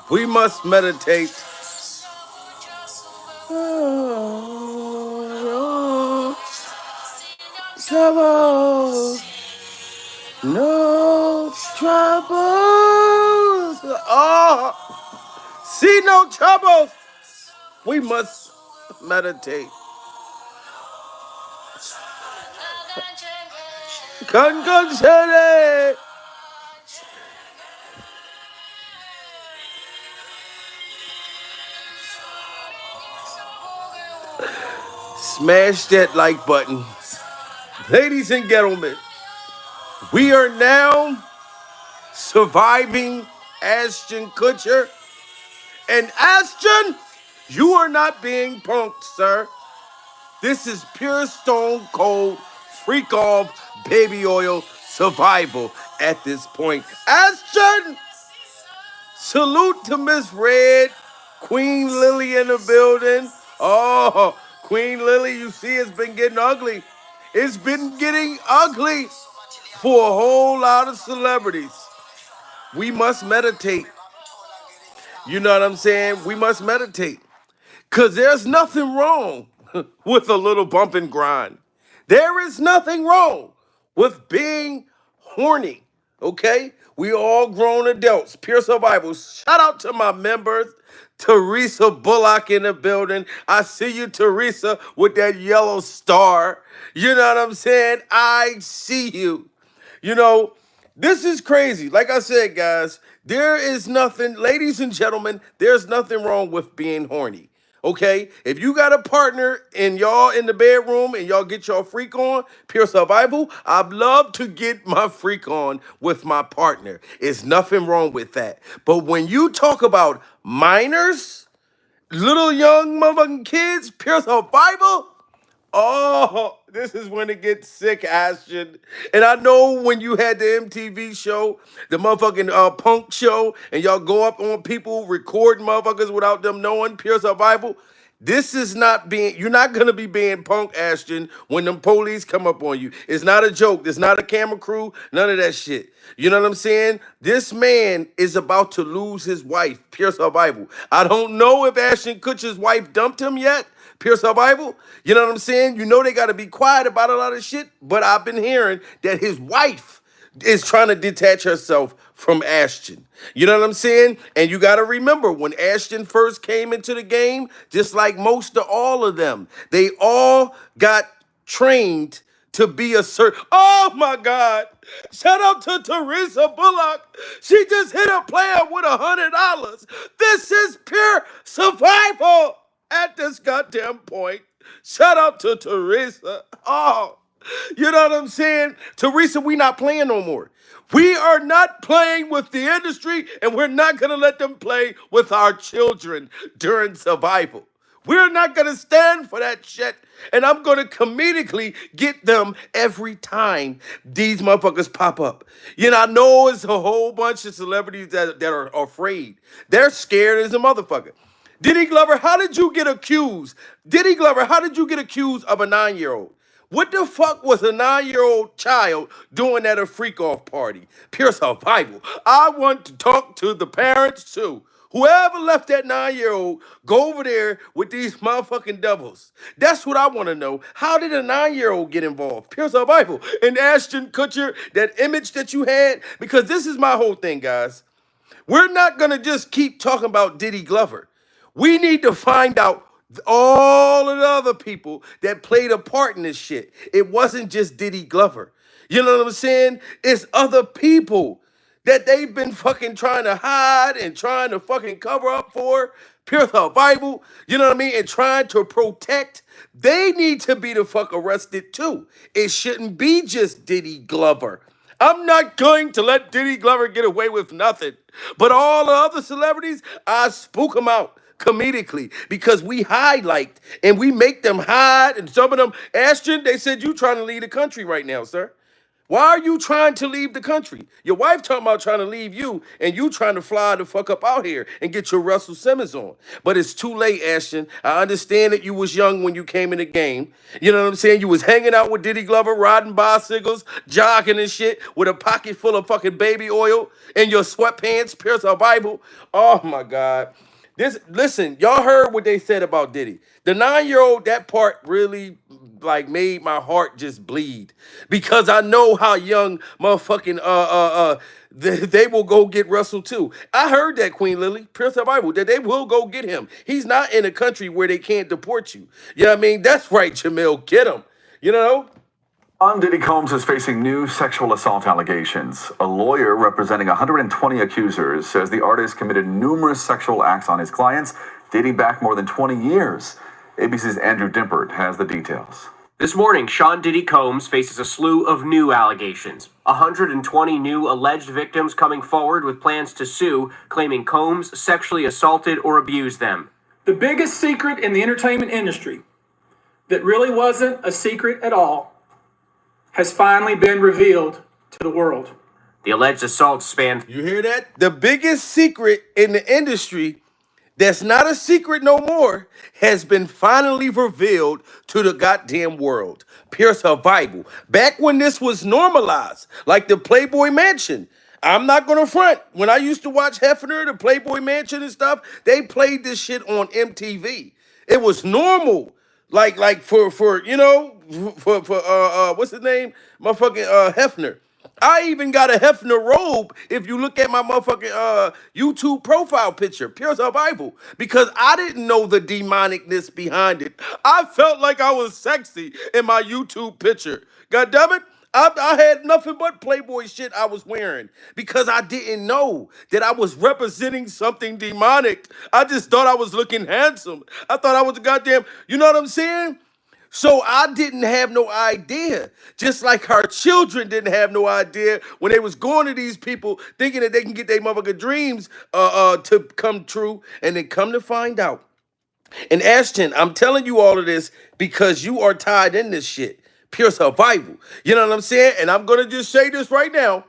We must meditate. Oh, trouble, no troubles. Oh, see no troubles. We must meditate. Concussion. Smash that like button. Ladies and gentlemen, we are now surviving Ashton Kutcher. And Ashton, you are not being punked, sir. This is pure stone cold freak off baby oil survival at this point. Ashton, salute to Miss Red, Queen Lily in the building. Oh, Queen Lily, you see it's been getting ugly. It's been getting ugly for a whole lot of celebrities. We must meditate. You know what I'm saying? We must meditate. Because there's nothing wrong with a little bump and grind. There is nothing wrong with being horny. Okay? We all grown adults. Pure survival. Shout out to my members. Teresa Bullock in the building. I see you, Teresa, with that yellow star. You know what I'm saying? I see you. You know, this is crazy. Like I said, guys, there is nothing, ladies and gentlemen, there's nothing wrong with being horny. Okay? If you got a partner and y'all in the bedroom and y'all get your freak on, pure survival, I'd love to get my freak on with my partner. It's nothing wrong with that. But when you talk about minors, little young motherfucking kids, pure survival, oh, this is when it gets sick, Ashton. And I know when you had the MTV show, the motherfucking punk show, and y'all go up on people recording motherfuckers without them knowing, pure survival. This is not being, you're not gonna be being punk, Ashton, when them police come up on you. It's not a joke. It's not a camera crew, none of that shit. You know what I'm saying? This man is about to lose his wife, pure survival. I don't know if Ashton Kutcher's wife dumped him yet. Pure survival. You know what I'm saying? You know they got to be quiet about a lot of shit, but I've been hearing that his wife is trying to detach herself from Ashton. You know what I'm saying? And you got to remember when Ashton first came into the game, just like most of all of them, they all got trained to be a certain. Oh my God! Shout out to Teresa Bullock. She just hit a player with $100. This is pure survival at this goddamn point. Shout out to Teresa. Oh, you know what I'm saying? Teresa, we not playing no more. We are not playing with the industry, and we're not going to let them play with our children during survival. We're not going to stand for that shit. And I'm going to comedically get them every time these motherfuckers pop up. You know, I know it's a whole bunch of celebrities that are afraid. They're scared as a motherfucker. Diddy Glover, how did you get accused? Diddy Glover, how did you get accused of a 9-year-old? What the fuck was a 9-year-old child doing at a freak off party? Pure survival. I want to talk to the parents too. Whoever left that 9-year-old, go over there with these motherfucking devils. That's what I want to know. How did a 9-year-old get involved? Pure survival. And Ashton Kutcher, that image that you had, because this is my whole thing, guys. We're not going to just keep talking about Diddy Glover. We need to find out all of the other people that played a part in this shit. It wasn't just Diddy Glover. You know what I'm saying? It's other people that they've been fucking trying to hide and trying to fucking cover up for. Pure survival, you know what I mean? And trying to protect. They need to be the fuck arrested too. It shouldn't be just Diddy Glover. I'm not going to let Diddy Glover get away with nothing. But all the other celebrities, I spook them out comedically because we highlight and we make them hide. And some of them, Ashton, they said you trying to lead the country right now, sir. Why are you trying to leave the country? Your wife talking about trying to leave you, and you trying to fly the fuck up out here and get your Russell Simmons on. But it's too late, Ashton. I understand that you was young when you came in the game. You know what I'm saying? You was hanging out with Diddy Glover, riding bicycles, jogging and shit, with a pocket full of fucking baby oil in your sweatpants, pierce a Bible. Oh my God. Listen, y'all heard what they said about Diddy. The 9-year-old, that part really like made my heart just bleed because I know how young motherfucking they will go get Russell too. I heard that, Queen Lily, Pierce the Bible, that they will go get him. He's not in a country where they can't deport you. You know what I mean? That's right, Jamil, get him. You know? Diddy Combs is facing new sexual assault allegations. A lawyer representing 120 accusers says the artist committed numerous sexual acts on his clients, dating back more than 20 years. ABC's Andrew Dimpert has the details. This morning, Sean Diddy Combs faces a slew of new allegations. 120 new alleged victims coming forward with plans to sue, claiming Combs sexually assaulted or abused them. The biggest secret in the entertainment industry that really wasn't a secret at all has finally been revealed to the world. The alleged assaults spanned... You hear that? The biggest secret in the industry that's not a secret no more has been finally revealed to the goddamn world. Pure survival. Back when this was normalized, like the Playboy Mansion. I'm not gonna front. When I used to watch Hefner, the Playboy Mansion and stuff, they played this shit on MTV. It was normal. Like for you know, for what's his name? Motherfucking Hefner. I even got a Hefner robe if you look at my motherfucking YouTube profile picture, pure survival, because I didn't know the demonicness behind it. I felt like I was sexy in my YouTube picture. God damn it. I had nothing but Playboy shit I was wearing because I didn't know that I was representing something demonic. I just thought I was looking handsome. I thought I was a goddamn, you know what I'm saying? So I didn't have no idea, just like our children didn't have no idea when they was going to these people thinking that they can get their motherfucking dreams to come true, and then come to find out. And Ashton, I'm telling you all of this because you are tied in this shit. Pure survival. You know what I'm saying? And I'm going to just say this right now.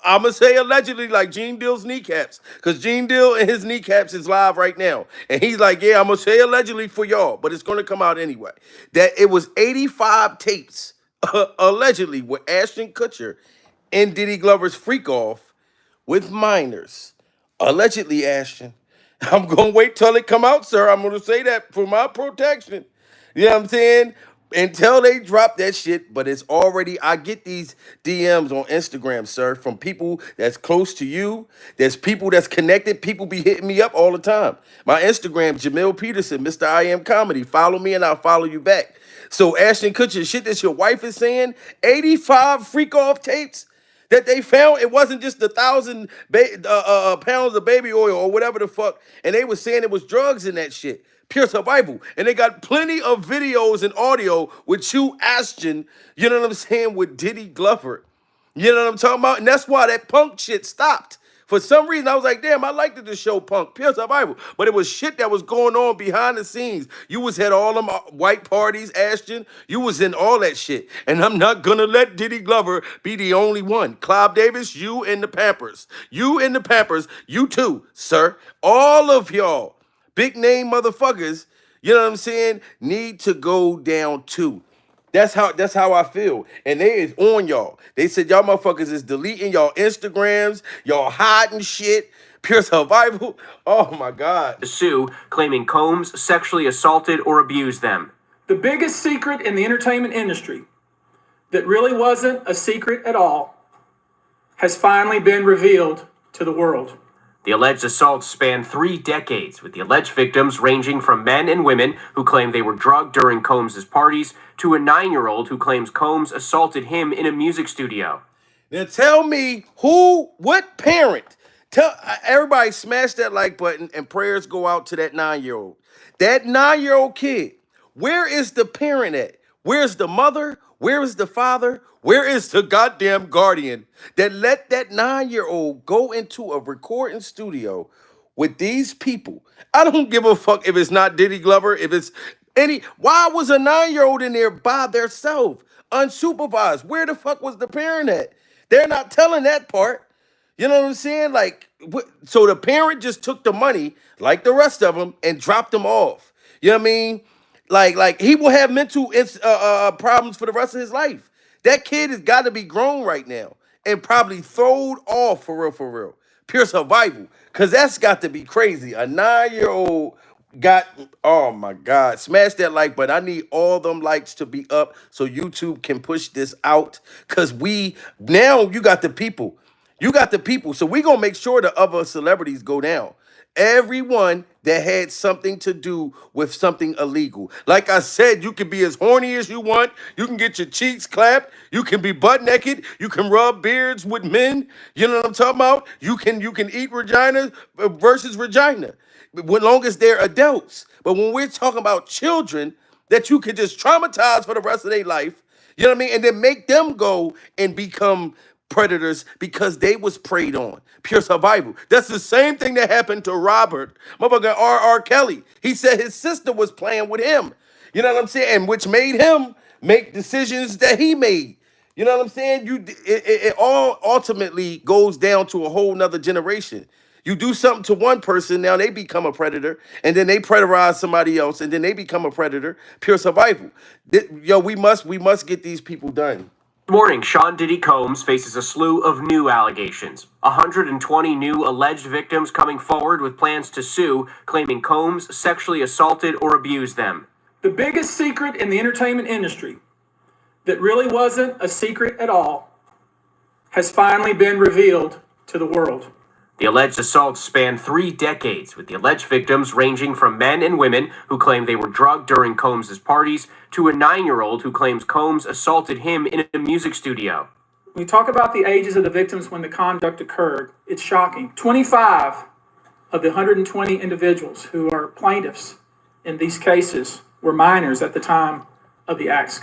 I'm going to say allegedly like Gene Deal's kneecaps. Because Gene Deal and his kneecaps is live right now. And he's like, yeah, I'm going to say allegedly for y'all. But it's going to come out anyway. That it was 85 tapes, allegedly, with Ashton Kutcher and Diddy Glover's freak off with minors. Allegedly, Ashton. I'm going to wait till it come out, sir. I'm going to say that for my protection. You know what I'm saying? Until they drop that shit, but it's already, I get these DMs on Instagram, sir, from people that's close to you. There's people that's connected. People be hitting me up all the time. My Instagram, Jamil Peterson, Mr. I Am Comedy. Follow me and I'll follow you back. So Ashton Kutcher, shit that your wife is saying, 85 freak off tapes that they found. It wasn't just 1,000 pounds of baby oil or whatever the fuck. And they were saying it was drugs in that shit. Pure survival. And they got plenty of videos and audio with you, Ashton, you know what I'm saying, with Diddy Glover. You know what I'm talking about? And that's why that punk shit stopped. For some reason, I was like, damn, I liked the show Punk, Pure Survival. But it was shit that was going on behind the scenes. You was at all them white parties, Ashton. You was in all that shit. And I'm not going to let Diddy Glover be the only one. Clive Davis, you and the Pampers. You and the Pampers, you too, sir. All of y'all. Big name motherfuckers, you know what I'm saying, need to go down too. That's how I feel. And they is on y'all. They said y'all motherfuckers is deleting y'all Instagrams, y'all hiding shit, pure survival. Oh my God. To sue, claiming Combs sexually assaulted or abused them. The biggest secret in the entertainment industry that really wasn't a secret at all has finally been revealed to the world. The alleged assaults spanned 3 decades, with the alleged victims ranging from men and women who claim they were drugged during Combs' parties to a 9-year-old who claims Combs assaulted him in a music studio. Now tell me what parent, tell everybody smash that like button and prayers go out to that 9-year-old. That 9-year-old kid, where is the parent at? Where's the mother? Where is the father? Where is the goddamn guardian that let that 9-year-old go into a recording studio with these people? I don't give a fuck if it's not Diddy Glover, if it's Why was a 9-year-old in there by themselves, unsupervised? Where the fuck was the parent at? They're not telling that part. You know what I'm saying? Like, so the parent just took the money, like the rest of them, and dropped them off. You know what I mean? Like he will have mental problems for the rest of his life. That kid has got to be grown right now and probably throwed off for real, for real. Pure survival, cause that's got to be crazy. A 9-year-old got, oh my God, smash that like button. I need all them likes to be up so YouTube can push this out. Cause now you got the people. You got the people. So we gonna make sure the other celebrities go down. Everyone that had something to do with something illegal. Like I said, you can be as horny as you want. You can get your cheeks clapped. You can be butt naked. You can rub beards with men. You know what I'm talking about? You can eat vagina versus vagina, as long as they're adults. But when we're talking about children that you could just traumatize for the rest of their life, you know what I mean? And then make them go and become predators because they was preyed on. Pure survival. That's the same thing that happened to Robert, motherfucker R. Kelly. He said his sister was playing with him. You know what I'm saying? And which made him make decisions that he made. You know what I'm saying? It all ultimately goes down to a whole nother generation. You do something to one person, now they become a predator, and then they predatorize somebody else, and then they become a predator. Pure survival. Yo, we must get these people done. This morning, Sean Diddy Combs faces a slew of new allegations. 120 new alleged victims coming forward with plans to sue, claiming Combs sexually assaulted or abused them. The biggest secret in the entertainment industry that really wasn't a secret at all has finally been revealed to the world. The alleged assaults span 3 decades, with the alleged victims ranging from men and women who claim they were drugged during Combs' parties to a 9-year-old who claims Combs assaulted him in a music studio. When we talk about the ages of the victims when the conduct occurred, it's shocking. 25 of the 120 individuals who are plaintiffs in these cases were minors at the time of the acts.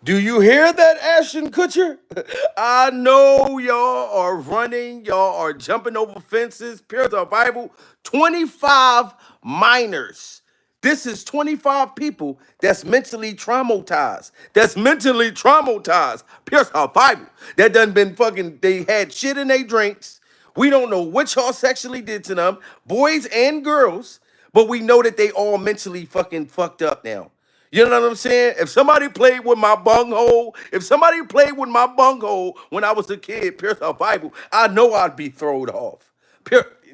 Do you hear that, Ashton Kutcher? I know y'all are running, y'all are jumping over fences. Pure the Bible. 25 minors. This is 25 people that's mentally traumatized. That's mentally traumatized. Pure the Bible. That done been fucking, they had shit in their drinks. We don't know what y'all sexually did to them, boys and girls, but we know that they all mentally fucking fucked up now. You know what I'm saying? If somebody played with my bunghole, when I was a kid, pure survival, I know I'd be thrown off.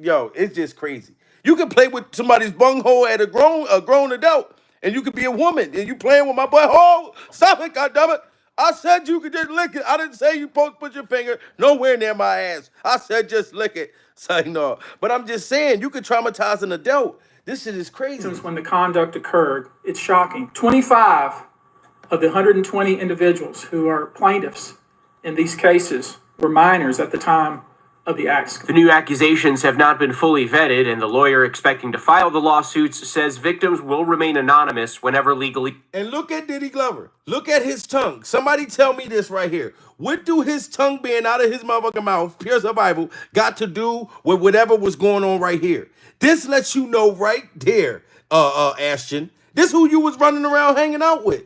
Yo, it's just crazy. You can play with somebody's bunghole at a grown adult, and you could be a woman, and you playing with my butthole. Stop it, goddammit. I said you could just lick it. I didn't say you supposed to put your finger nowhere near my ass. I said just lick it. Say no. But I'm just saying, you could traumatize an adult. This shit is crazy. When the conduct occurred, it's shocking. 25 of the 120 individuals who are plaintiffs in these cases were minors at the time of the acts. The new accusations have not been fully vetted, and the lawyer expecting to file the lawsuits says victims will remain anonymous whenever legally. And look at Diddy Glover. Look at his tongue. Somebody tell me this right here. What do his tongue being out of his motherfucking mouth, pure survival, got to do with whatever was going on right here? This lets you know right there, Ashton. This who you was running around hanging out with.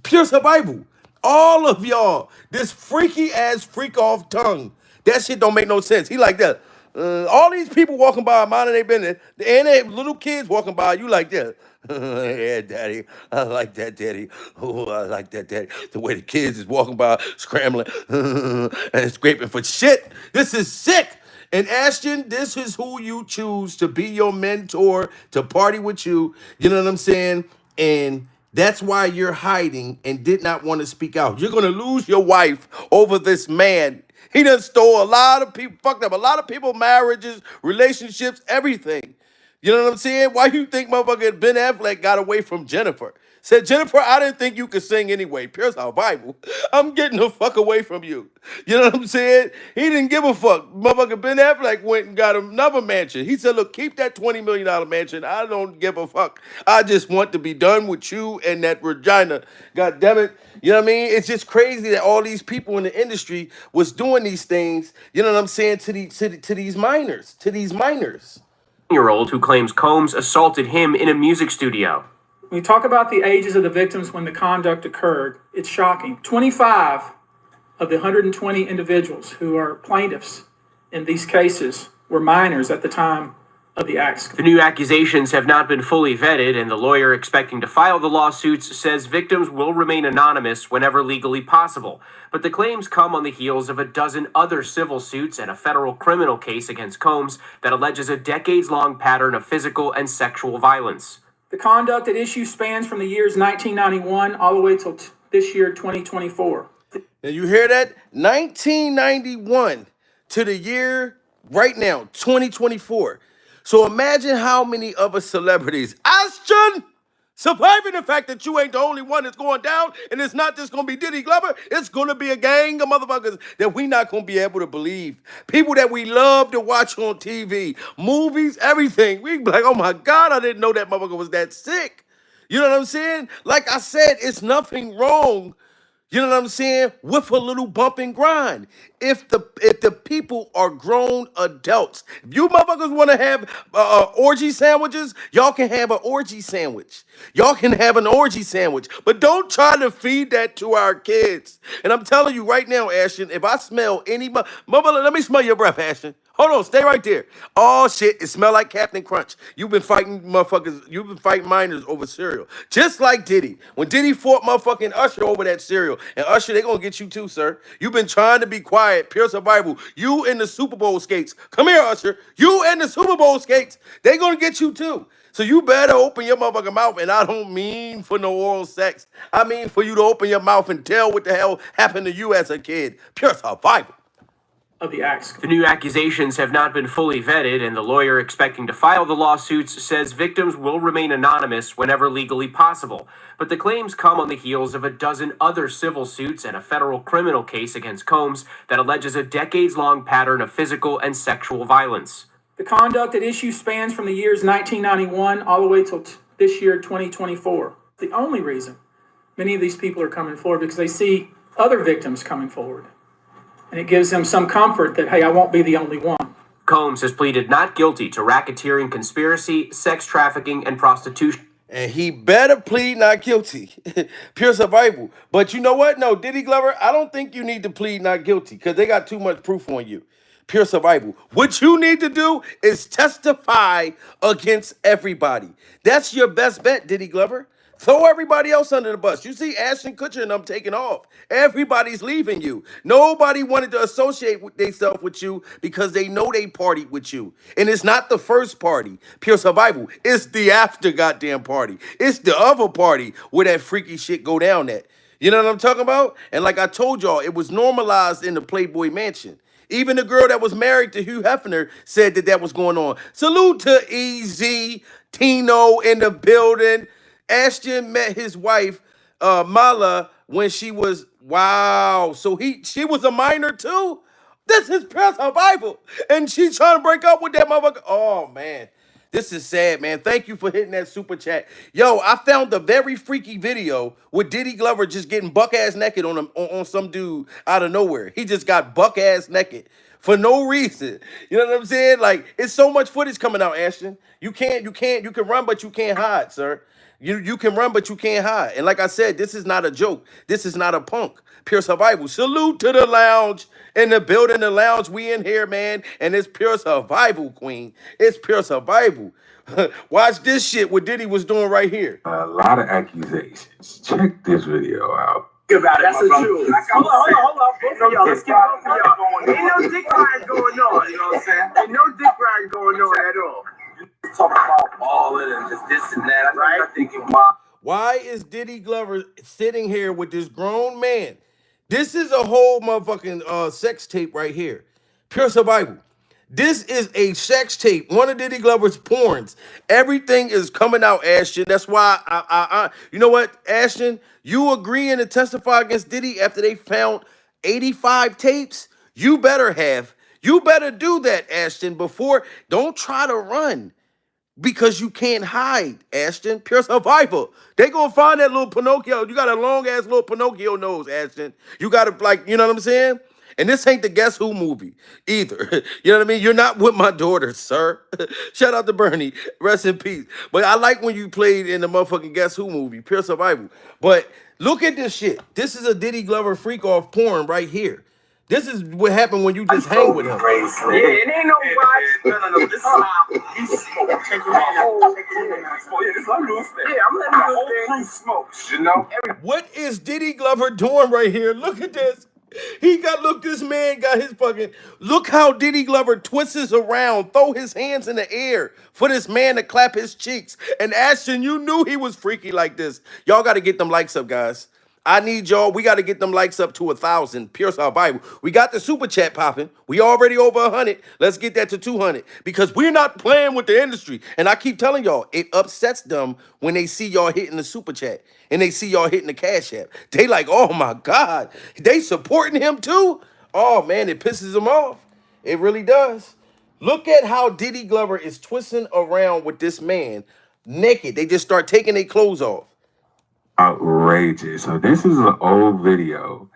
Pure survival. All of y'all. This freaky ass freak off tongue. That shit don't make no sense. He like that. All these people walking by, minding their business, and they little kids walking by, you like that. Yeah, daddy. I like that, daddy. Oh, I like that, daddy. The way the kids is walking by, scrambling and scraping for shit. This is sick. And Ashton, this is who you choose to be your mentor, to party with you. You know what I'm saying? And that's why you're hiding and did not want to speak out. You're going to lose your wife over this man. He done stole a lot of people, fucked up a lot of people, marriages, relationships, everything. You know what I'm saying? Why you think motherfucker Ben Affleck got away from Jennifer? Said, Jennifer, I didn't think you could sing anyway. Pure survival. I'm getting the fuck away from you. You know what I'm saying? He didn't give a fuck. Motherfucker Ben Affleck went and got another mansion. He said, look, keep that $20 million mansion. I don't give a fuck. I just want to be done with you and that vagina. God damn it. You know what I mean? It's just crazy that all these people in the industry was doing these things, you know what I'm saying, to these minors. 9-year-old who claims Combs assaulted him in a music studio. When you talk about the ages of the victims when the conduct occurred, it's shocking. 25 of the 120 individuals who are plaintiffs in these cases were minors at the time of the acts. The new accusations have not been fully vetted, and the lawyer expecting to file the lawsuits says victims will remain anonymous whenever legally possible. But the claims come on the heels of a dozen other civil suits and a federal criminal case against Combs that alleges a decades-long pattern of physical and sexual violence. The conduct at issue spans from the years 1991 all the way till this year, 2024. Now you hear that? 1991 to the year right now, 2024. So imagine how many other celebrities, Ashton, surviving the fact that you ain't the only one that's going down, and it's not just going to be Diddy Glover, it's going to be a gang of motherfuckers that we not going to be able to believe. People that we love to watch on TV, movies, everything. We be like, oh my God, I didn't know that motherfucker was that sick. You know what I'm saying? Like I said, it's nothing wrong, you know what I'm saying, with a little bump and grind. If the people are grown adults, if you motherfuckers want to have orgy sandwiches, y'all can have an orgy sandwich. Y'all can have an orgy sandwich, but don't try to feed that to our kids. And I'm telling you right now, Ashton, if I smell any motherfucker, let me smell your breath, Ashton. Hold on, stay right there. Oh shit, it smell like Captain Crunch. You've been fighting motherfuckers, you've been fighting minors over cereal. Just like Diddy. When Diddy fought motherfucking Usher over that cereal. And Usher, they gonna get you too, sir. You've been trying to be quiet, pure survival. You in the Super Bowl skates. Come here, Usher. You in the Super Bowl skates. They gonna get you too. So you better open your motherfucking mouth, and I don't mean for no oral sex. I mean for you to open your mouth and tell what the hell happened to you as a kid. Pure survival. Of the acts. The new accusations have not been fully vetted, and the lawyer expecting to file the lawsuits says victims will remain anonymous whenever legally possible. But the claims come on the heels of a dozen other civil suits and a federal criminal case against Combs that alleges a decades-long pattern of physical and sexual violence. The conduct at issue spans from the years 1991 all the way till this year, 2024. The only reason many of these people are coming forward because they see other victims coming forward. And it gives them some comfort that, hey, I won't be the only one. Combs has pleaded not guilty to racketeering, conspiracy, sex trafficking, and prostitution. And he better plead not guilty. Pure survival. But you know what? No, Diddy Glover, I don't think you need to plead not guilty because they got too much proof on you. Pure survival. What you need to do is testify against everybody. That's your best bet, Diddy Glover. Throw everybody else under the bus. You see Ashton Kutcher and them taking off. Everybody's leaving you. Nobody wanted to associate with themselves with you because they know they partied with you. And it's not the first party, pure survival. It's the after goddamn party. It's the other party where that freaky shit go down at. You know what I'm talking about? And like I told y'all, it was normalized in the Playboy Mansion. Even the girl that was married to Hugh Hefner said that was going on. Salute to Easy, Tino in the building. Ashton met his wife, Mala, when she was, wow. So she was a minor too? This is pure survival. And she's trying to break up with that motherfucker. Oh, man. This is sad, man. Thank you for hitting that super chat. Yo, I found a very freaky video with Diddy Glover just getting buck-ass naked on some dude out of nowhere. He just got buck-ass naked for no reason. You know what I'm saying? Like, it's so much footage coming out, Ashton. You can run, but you can't hide, sir. You can run, but you can't hide. And like I said, this is not a joke. This is not a punk. Pure survival. Salute to the lounge. In the building, the lounge, we in here, man. And it's pure survival, queen. It's pure survival. Watch this shit what Diddy was doing right here. A lot of accusations. Check this video out. About it, that's the truth. Hold on. Both of y'all, let's get both of y'all. Ain't no dick riding going on. You know what I'm saying? Ain't no dick riding going on at all. Talk about balling and just this and that. Right? I think why is Diddy Glover sitting here with this grown man? This is a whole motherfucking sex tape right here. Pure survival. This is a sex tape. One of Diddy Glover's porns. Everything is coming out, Ashton. That's why I you know what, Ashton? You agreeing to testify against Diddy after they found 85 tapes? You better do that, Ashton, before. Don't try to run. Because you can't hide, Ashton. Pure survival. They gonna find that little Pinocchio. You got a long ass little Pinocchio nose, Ashton. You gotta, like, you know what I'm saying? And this ain't the Guess Who movie either. You know what I mean? You're not with my daughter, sir. Shout out to Bernie. Rest in peace. But I like when you played in the motherfucking Guess Who movie, Pure Survival. But look at this shit. This is a Diddy Glover freak off porn right here. This is what happened when you just hang with him. Yeah, it ain't no watch. No. This is how he smokes. Check your man. Yeah, I'm letting the whole crew smoke. You know? What is Diddy Glover doing right here? Look at this. This man got his fucking, look how Diddy Glover twists around, throw his hands in the air for this man to clap his cheeks. And Ashton, you knew he was freaky like this. Y'all got to get them likes up, guys. I need y'all. We got to get them likes up to 1,000. Pure South Bible. We got the super chat popping. We already over 100. Let's get that to 200 because we're not playing with the industry. And I keep telling y'all, it upsets them when they see y'all hitting the super chat and they see y'all hitting the cash app. They like, oh my God, they supporting him too. Oh man, it pisses them off. It really does. Look at how Diddy Glover is twisting around with this man naked. They just start taking their clothes off. Outrageous. So this is an old video,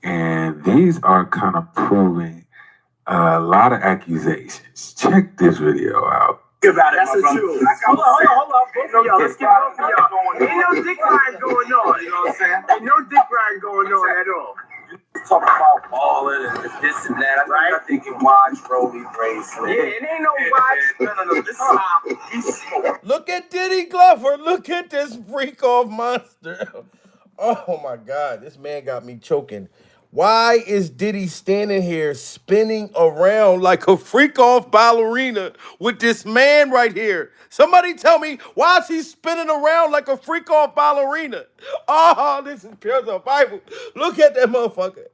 and these are kind of proving a lot of accusations. Check this video out. About it, that's the truth. Hold on. Both of y'all, let's get both of y'all. Ain't no dick riding going on. You know what I'm saying? Ain't no dick riding going on at all. Talking about balling and this and that. I think you watch Rolly bracelet. Yeah, it ain't no watch. No. This is how he smokes. Look at Diddy Glover. Look at this freak off monster. Oh my God, this man got me choking. Why is Diddy standing here spinning around like a freak off ballerina with this man right here? Somebody tell me, why is he spinning around like a freak off ballerina? Oh, this is pure survival. Look at that motherfucker.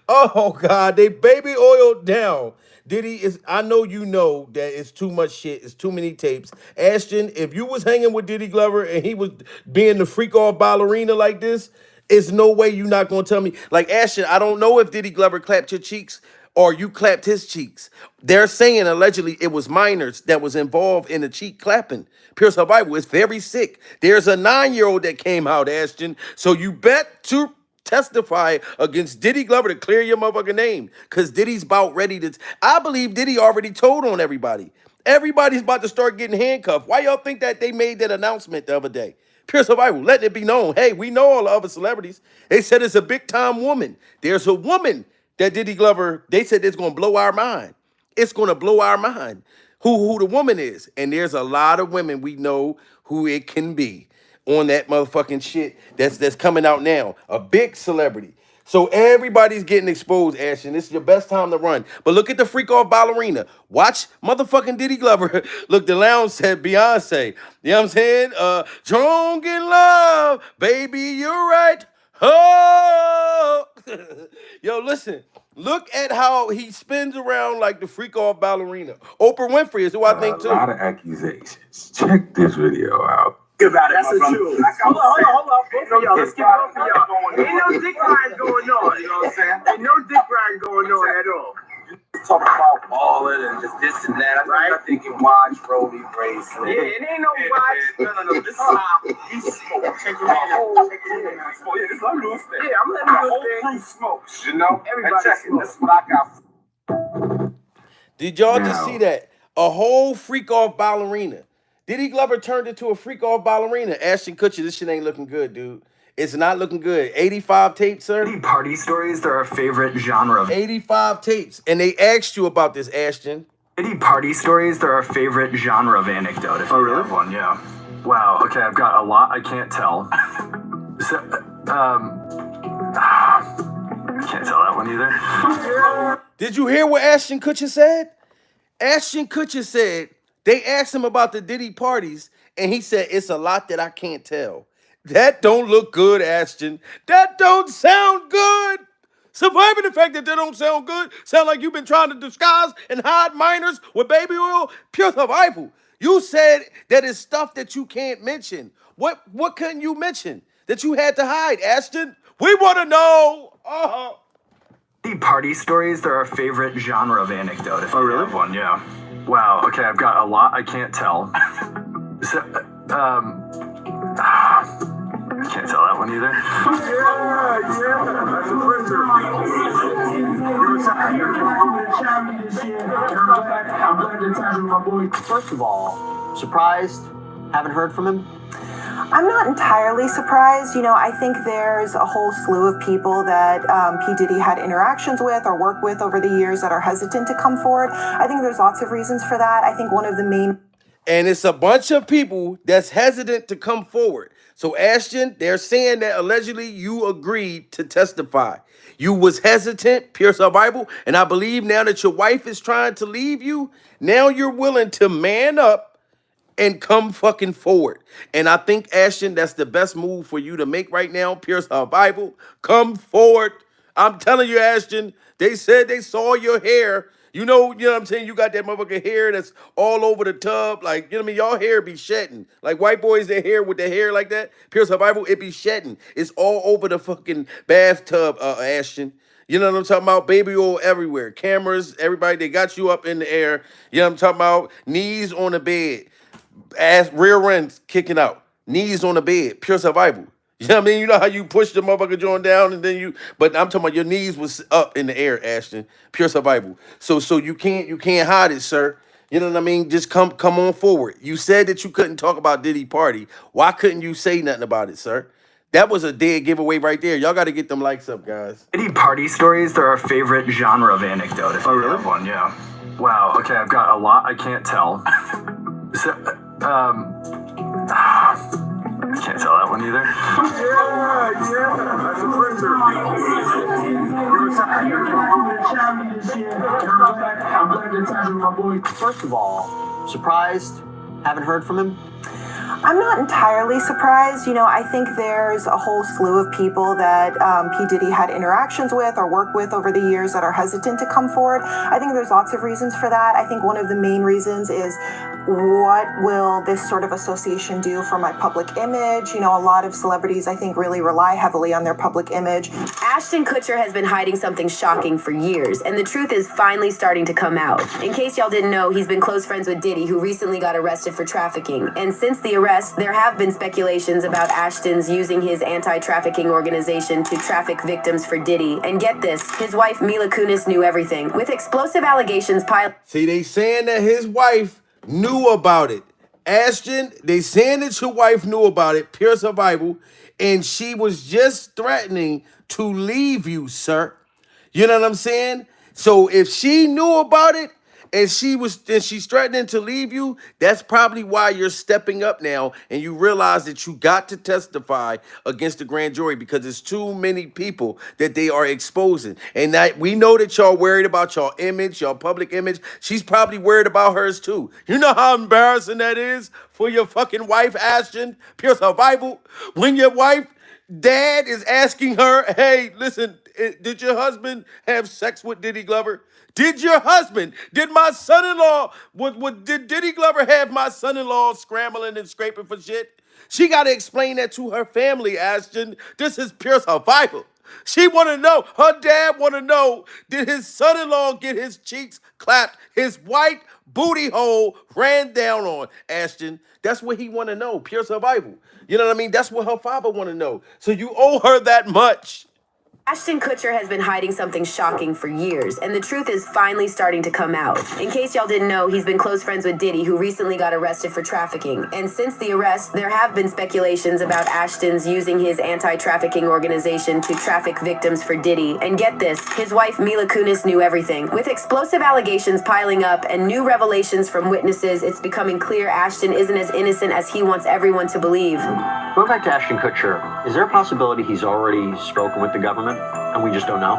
Oh God, they baby oiled down. Diddy is, I know you know that it's too much shit, it's too many tapes. Ashton, if you was hanging with Diddy Glover and he was being the freak off ballerina like this, it's no way you're not gonna tell me. Like Ashton, I don't know if Diddy Glover clapped your cheeks or you clapped his cheeks. They're saying allegedly it was minors that was involved in the cheek clapping. Pure Survival is very sick. There's a 9-year-old that came out, Ashton. So you bet to testify against Diddy Glover to clear your motherfucking name. Because Diddy's about ready to, I believe Diddy already told on everybody. Everybody's about to start getting handcuffed. Why y'all think that they made that announcement the other day? Pure Survival, letting it be known. Hey, we know all the other celebrities. They said it's a big time woman. There's a woman that Diddy Glover, they said it's going to blow our mind. It's going to blow our mind who the woman is. And there's a lot of women we know who it can be on that motherfucking shit that's coming out now. A big celebrity. So everybody's getting exposed, Ashton. This is your best time to run. But look at the freak off ballerina. Watch motherfucking Diddy Glover. Look, the lounge said Beyonce. You know what I'm saying? Drunk in love, baby, you're right. Oh. Yo, listen. Look at how he spins around like the freak off ballerina. Oprah Winfrey is who I think too. A lot of accusations. Check this video out. About it, that's the truth. Hold on. Both of y'all, let's get both of y'all. Ain't no dick riding going on. You know what I'm saying? Ain't no dick riding going on at all. Talking about balling and just this and that. I think you watch Rolly bracelet. Yeah, it ain't no watch. No. This is how he smokes. Check your man. Yeah, this is what yeah, I'm letting the whole crew smoke. You know? Everybody checking. This is what I got. Did y'all just see that? A whole freak off ballerina. Diddy Glover turned into a freak off ballerina. Ashton Kutcher, this shit ain't looking good, dude. It's not looking good. 85 tapes, sir. Diddy party stories, they're our favorite genre. 85 tapes. And they asked you about this, Ashton. Diddy party stories, they're our favorite genre of anecdote. If you have one, yeah. Wow, okay, I've got a lot I can't tell. So, I can't tell that one either. Did you hear what Ashton Kutcher said? Ashton Kutcher said, they asked him about the Diddy parties, and he said, it's a lot that I can't tell. That don't look good, Ashton. That don't sound good. Surviving the fact that don't sound good, sound like you've been trying to disguise and hide minors with baby oil. Pure survival. You said that it's stuff that you can't mention. What couldn't you mention that you had to hide, Ashton? We want to know. Diddy party stories, they're our favorite genre of anecdote. If you have one, yeah. Wow, okay, I've got a lot I can't tell. So, I can't can't tell that one either. That's a printer. First of all, surprised? Haven't heard from him? I'm not entirely surprised. I think there's a whole slew of people that P. Diddy had interactions with or worked with over the years that are hesitant to come forward. I think there's lots of reasons for that. I think one of the main... And it's a bunch of people that's hesitant to come forward. So Ashton, they're saying that allegedly you agreed to testify. You was hesitant, pierce our Bible, and I believe now that your wife is trying to leave you, now you're willing to man up and come fucking forward. And I think, Ashton, that's the best move for you to make right now. Pierce our Bible. Come forward. I'm telling you, Ashton, they said they saw your hair. You know what I'm saying? You got that motherfucking hair that's all over the tub. Like, you know what I mean? Y'all hair be shedding. Like white boys, their hair with their hair like that. Pierce our Bible, it be shedding. It's all over the fucking bathtub, Ashton. You know what I'm talking about? Baby oil everywhere. Cameras, everybody, they got you up in the air. You know what I'm talking about? Knees on the bed. Ass, rear ends kicking out. Knees on the bed. Pure survival. You know what I mean? You know how you push the motherfucker joint down and then but I'm talking about your knees was up in the air, Ashton. Pure survival. So you can't hide it, sir. You know what I mean? Just come on forward. You said that you couldn't talk about Diddy party. Why couldn't you say nothing about it, sir? That was a dead giveaway right there. Y'all got to get them likes up, guys. Diddy party stories, they're our favorite genre of anecdote, if you have one, yeah. Wow, okay, I've got a lot I can't tell. I can't tell that one either. That's a printer. First of all, surprised? Haven't heard from him? I'm not entirely surprised. I think there's a whole slew of people that P. Diddy had interactions with or worked with over the years that are hesitant to come forward. I think there's lots of reasons for that. I think one of the main reasons is, what will this sort of association do for my public image? A lot of celebrities, I think, really rely heavily on their public image. Ashton Kutcher has been hiding something shocking for years, and the truth is finally starting to come out. In case y'all didn't know, he's been close friends with Diddy, who recently got arrested for trafficking. And since the arrest, there have been speculations about Ashton's using his anti-trafficking organization to traffic victims for Diddy. And get this, his wife Mila Kunis knew everything, with explosive allegations piled. See, they saying that his wife knew about it. Ashton, they saying that your wife knew about it, pure survival, and she was just threatening to leave you, sir. You know what I'm saying? So if she knew about it and she's threatening to leave you, that's probably why you're stepping up now and you realize that you got to testify against the grand jury, because there's too many people that they are exposing. And that we know that y'all worried about y'all image, y'all public image. She's probably worried about hers too. You know how embarrassing that is for your fucking wife, Ashton? Pure survival. When your wife dad is asking her, hey, listen, did your husband have sex with Diddy Glover? Did my son-in-law, did Diddy Glover have my son-in-law scrambling and scraping for shit? She got to explain that to her family, Ashton. This is pure survival. She want to know, her dad want to know, did his son-in-law get his cheeks clapped, his white booty hole ran down on, Ashton? That's what he want to know, pure survival. You know what I mean? That's what her father want to know. So you owe her that much. Ashton Kutcher has been hiding something shocking for years, and the truth is finally starting to come out. In case y'all didn't know, he's been close friends with Diddy, who recently got arrested for trafficking. And since the arrest, there have been speculations about Ashton's using his anti-trafficking organization to traffic victims for Diddy. And get this, his wife Mila Kunis knew everything. With explosive allegations piling up and new revelations from witnesses, it's becoming clear Ashton isn't as innocent as he wants everyone to believe. Going back to Ashton Kutcher, is there a possibility he's already spoken with the government and we just don't know?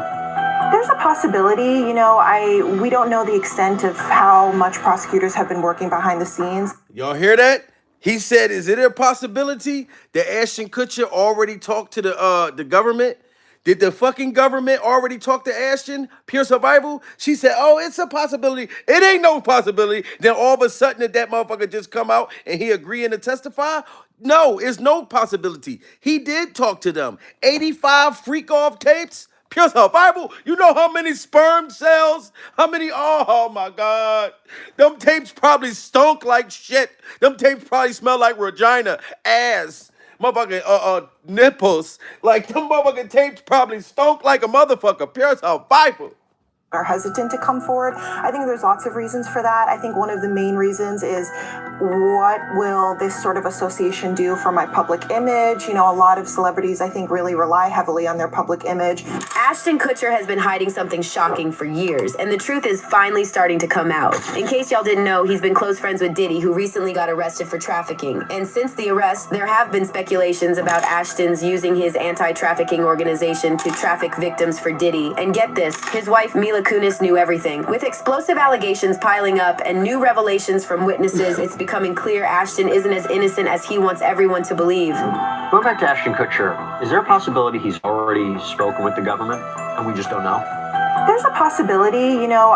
There's a possibility. We don't know the extent of how much prosecutors have been working behind the scenes. Y'all hear that? He said, is it a possibility that Ashton Kutcher already talked to the government? Did the fucking government already talk to Ashton? Pure survival? She said, oh, it's a possibility. It ain't no possibility. Then all of a sudden that motherfucker just come out and he agreeing to testify? No, it's no possibility. He did talk to them. 85 freak-off tapes? Pure survival? You know how many sperm cells? How many? Oh my God. Them tapes probably stunk like shit. Them tapes probably smell like vagina, ass. motherfucking nipples. Like them motherfucking tapes probably stunk like a motherfucker. Pure survival. Are hesitant to come forward. I think there's lots of reasons for that. I think one of the main reasons is what will this sort of association do for my public image? You know, a lot of celebrities, I think, really rely heavily on their public image. Ashton Kutcher has been hiding something shocking for years, and the truth is finally starting to come out. In case y'all didn't know, he's been close friends with Diddy, who recently got arrested for trafficking. And since the arrest, there have been speculations about Ashton's using his anti-trafficking organization to traffic victims for Diddy. And get this, his wife Mila Kunis knew everything. With explosive allegations piling up and new revelations from witnesses, it's becoming clear Ashton isn't as innocent as he wants everyone to believe. Going back to Ashton Kutcher, is there a possibility he's already spoken with the government and we just don't know? There's a possibility, you know,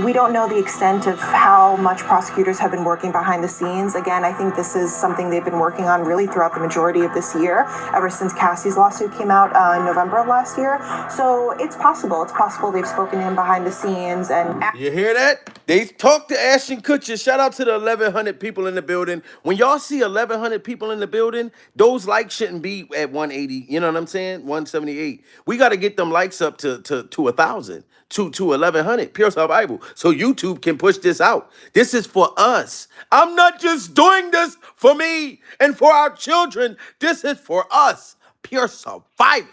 we don't know the extent of how much prosecutors have been working behind the scenes. Again, I think this is something they've been working on really throughout the majority of this year, ever since Cassie's lawsuit came out in November of last year. So it's possible they've spoken to him behind the scenes. And you hear that? They talked to Ashton Kutcher. Shout out to the 1,100 people in the building. When y'all see 1,100 people in the building, those likes shouldn't be at 180. You know what I'm saying? 178. We got to get them likes up to 1,000. To 1,100, pure survival, so YouTube can push this out. This is for us. I'm not just doing this for me and for our children. This is for us, pure survival.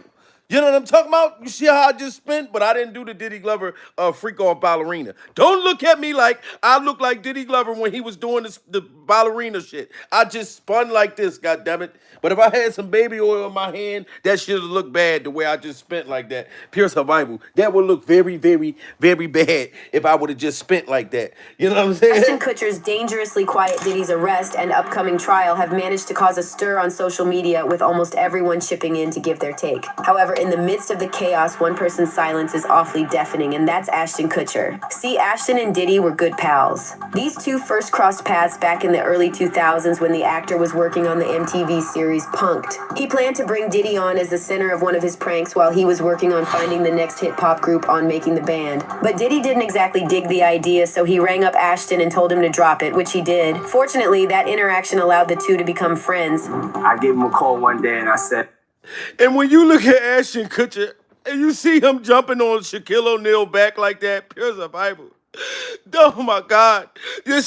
You know what I'm talking about? You see how I just spent, but I didn't do the Diddy Glover freak off ballerina. Don't look at me like I look like Diddy Glover when he was doing the ballerina shit. I just spun like this, goddammit. But if I had some baby oil in my hand, that shit would look bad the way I just spent like that. Pure survival. That would look very, very, very bad if I would have just spent like that. You know what I'm saying? Ashton Kutcher's dangerously quiet Diddy's arrest and upcoming trial have managed to cause a stir on social media, with almost everyone chipping in to give their take. However, in the midst of the chaos, one person's silence is awfully deafening, and that's Ashton Kutcher. See, Ashton and Diddy were good pals. These two first crossed paths back in the early 2000s when the actor was working on the MTV series Punk'd. He planned to bring Diddy on as the center of one of his pranks while he was working on finding the next hip-hop group on Making the Band. But Diddy didn't exactly dig the idea, so he rang up Ashton and told him to drop it, which he did. Fortunately, that interaction allowed the two to become friends. I gave him a call one day and I said, and when you look at Ashton Kutcher and you see him jumping on Shaquille O'Neal back like that, pure survival. Oh my God. You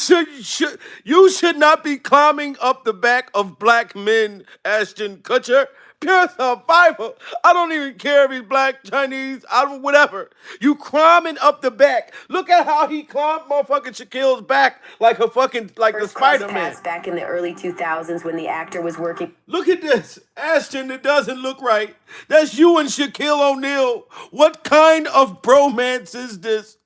should not be climbing up the back of black men, Ashton Kutcher. Pure survival. I don't even care if he's black, Chinese, whatever. You climbing up the back. Look at how he climbed motherfucking Shaquille's back like a fucking, like the Spider-Man. Back in the early 2000s when the actor was working. Look at this. Ashton, it doesn't look right. That's you and Shaquille O'Neal. What kind of bromance is this?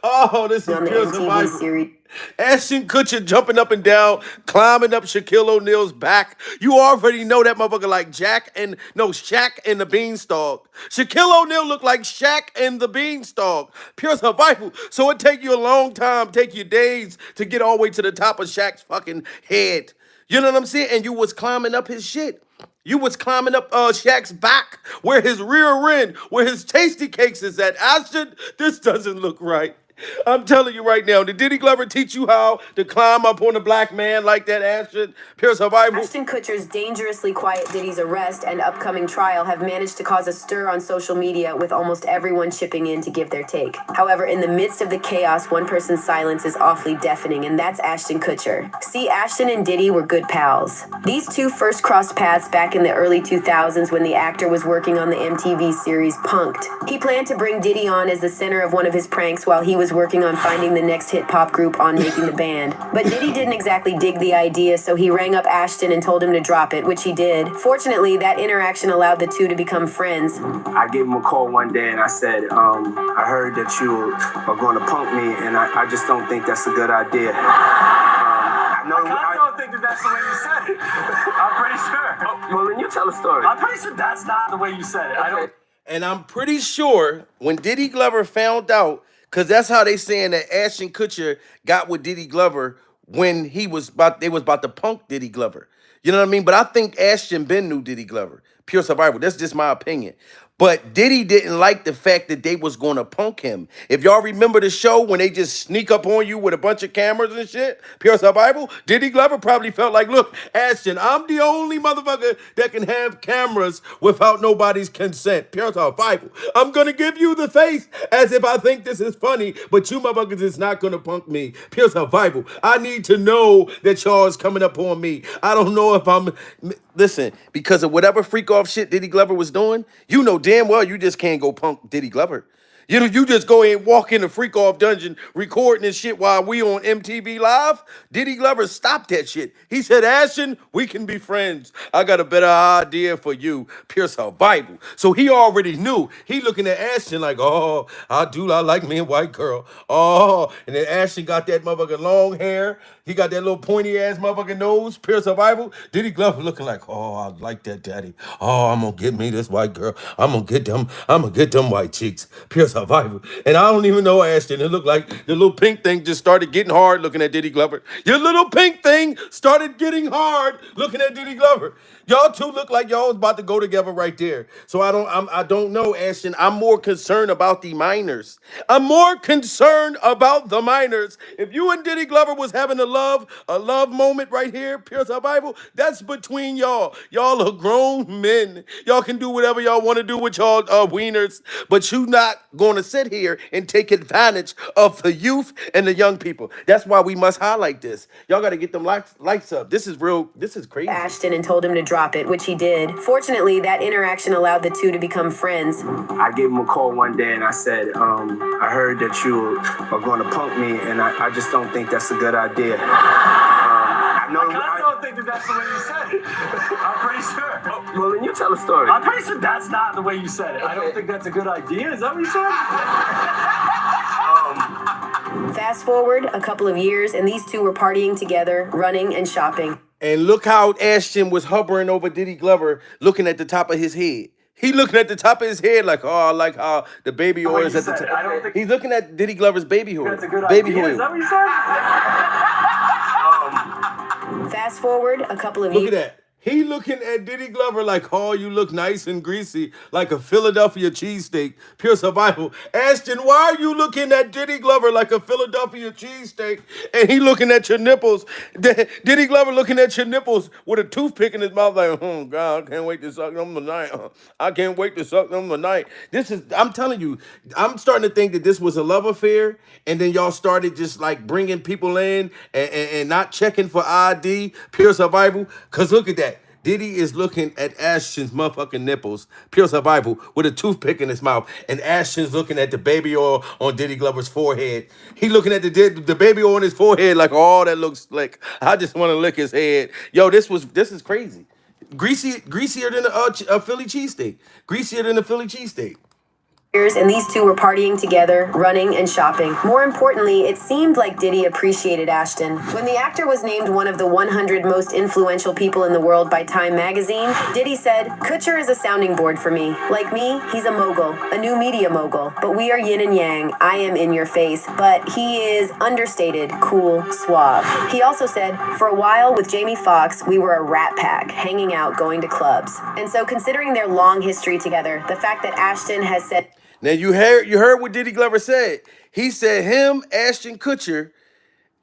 Oh, this is pure survival. Series. Ashton Kutcher jumping up and down, climbing up Shaquille O'Neal's back. You already know that motherfucker like Shaq and the Beanstalk. Shaquille O'Neal look like Shaq and the Beanstalk. Pure survival. So it take you a long time, take you days to get all the way to the top of Shaq's fucking head. You know what I'm saying? And you was climbing up his shit. You was climbing up Shaq's back, where his rear end, where his tasty cakes is at. Ashton, this doesn't look right. I'm telling you right now, did Diddy Glover teach you how to climb up on a black man like that, Ashton? Pure survival. Ashton Kutcher's dangerously quiet Diddy's arrest and upcoming trial have managed to cause a stir on social media, with almost everyone chipping in to give their take. However, in the midst of the chaos, one person's silence is awfully deafening, and that's Ashton Kutcher. See, Ashton and Diddy were good pals. These two first crossed paths back in the early 2000s when the actor was working on the MTV series Punk'd. He planned to bring Diddy on as the center of one of his pranks while he was working on finding the next hip-hop group on Making the Band. But Diddy didn't exactly dig the idea, so he rang up Ashton and told him to drop it, which he did. Fortunately, that interaction allowed the two to become friends. I gave him a call one day and I said, I heard that you are going to punk me, and I just don't think that's a good idea. I don't think that's the way you said it. I'm pretty sure. Well, then you tell the story. I'm pretty sure that's not the way you said it. Okay. And I'm pretty sure when Diddy Glover found out, because that's how they saying that Ashton Kutcher got with Diddy Glover when they was about to punk Diddy Glover. You know what I mean? But I think Ashton Ben knew Diddy Glover. Pure survival. That's just my opinion. But Diddy didn't like the fact that they was going to punk him. If y'all remember the show when they just sneak up on you with a bunch of cameras and shit, Pierce our Bible, Diddy Glover probably felt like, look, Ashton, I'm the only motherfucker that can have cameras without nobody's consent. Pierce our Bible. I'm going to give you the face as if I think this is funny, but you motherfuckers is not going to punk me. Pierce our Bible. I need to know that y'all is coming up on me. I don't know if I'm... Listen, because of whatever freak off shit Diddy Glover was doing, you know damn well you just can't go punk Diddy Glover. You just go and walk in the freak off dungeon recording this shit while we on MTV Live. Diddy Glover stopped that shit. He said, Ashton, we can be friends. I got a better idea for you. Pierce our Bible. So he already knew. He looking at Ashton like, oh, I like me a white girl. Oh, and then Ashton got that motherfucking long hair. He got that little pointy ass motherfucking nose. Pierce our Bible. Diddy Glover looking like, oh, I like that daddy. Oh, I'm gonna get me this white girl. I'm gonna get them white cheeks. Pierce our Bible. And I don't even know Ashton. It looked like the little pink thing just started getting hard looking at Diddy Glover. Your little pink thing started getting hard looking at Diddy Glover. Y'all two look like y'all was about to go together right there. So I don't know, Ashton. I'm more concerned about the minors. I'm more concerned about the minors. If you and Diddy Glover was having a love moment right here, Pierce our Bible, that's between y'all. Y'all are grown men. Y'all can do whatever y'all want to do with y'all wieners, but you not going to sit here and take advantage of the youth and the young people. That's why we must highlight this. Y'all got to get them lights up. This is real. This is crazy. Ashton and told him to drop it, which he did. Fortunately, that interaction allowed the two to become friends. I gave him a call one day and I said, I heard that you are going to punk me, and I just don't think that's a good idea. I don't think that's the way you said it. I'm pretty sure. Well, then you tell the story. I'm pretty sure that's not the way you said it. I don't think that's a good idea. Is that what you said? Fast forward a couple of years, and these two were partying together, running and shopping. And look how Ashton was hovering over Diddy Glover, looking at the top of his head. He looking at the top of his head like, oh, I like how the baby oil is at the top. He's looking at Diddy Glover's baby oil. That's a good baby idea. oil. Is that what you said? Fast forward a couple of Look years. at that. He looking at Diddy Glover like, oh, you look nice and greasy, like a Philadelphia cheesesteak. Pierce our Bible. Ashton, why are you looking at Diddy Glover like a Philadelphia cheesesteak? And he looking at your nipples. Diddy Glover looking at your nipples with a toothpick in his mouth like, oh, God, I can't wait to suck them tonight. I can't wait to suck them tonight. I'm telling you, I'm starting to think that this was a love affair, and then y'all started just like bringing people in and not checking for ID. Pierce our Bible. Because look at that. Diddy is looking at Ashton's motherfucking nipples, Pierce our Bible, with a toothpick in his mouth, and Ashton's looking at the baby oil on Diddy Glover's forehead. He looking at the baby oil on his forehead like, oh, that looks slick. I just want to lick his head. Yo, this is crazy. Greasier than a Philly cheesesteak. Greasier than a Philly cheesesteak. And these two were partying together, running and shopping. More importantly, it seemed like Diddy appreciated Ashton. When the actor was named one of the 100 most influential people in the world by Time magazine, Diddy said, Kutcher is a sounding board for me. Like me, he's a mogul, a new media mogul. But we are yin and yang. I am in your face. But he is understated, cool, suave. He also said, for a while with Jamie Foxx, we were a rat pack, hanging out, going to clubs. And so considering their long history together, the fact that Ashton has said... Now you heard what Diddy Glover said. He said him, Ashton Kutcher,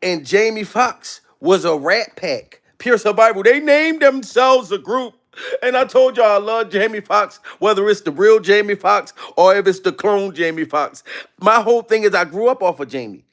and Jamie Foxx was a rat pack. Pierce our Bible. They named themselves a group. And I told y'all I love Jamie Foxx, whether it's the real Jamie Foxx or if it's the clone Jamie Foxx. My whole thing is I grew up off of Jamie.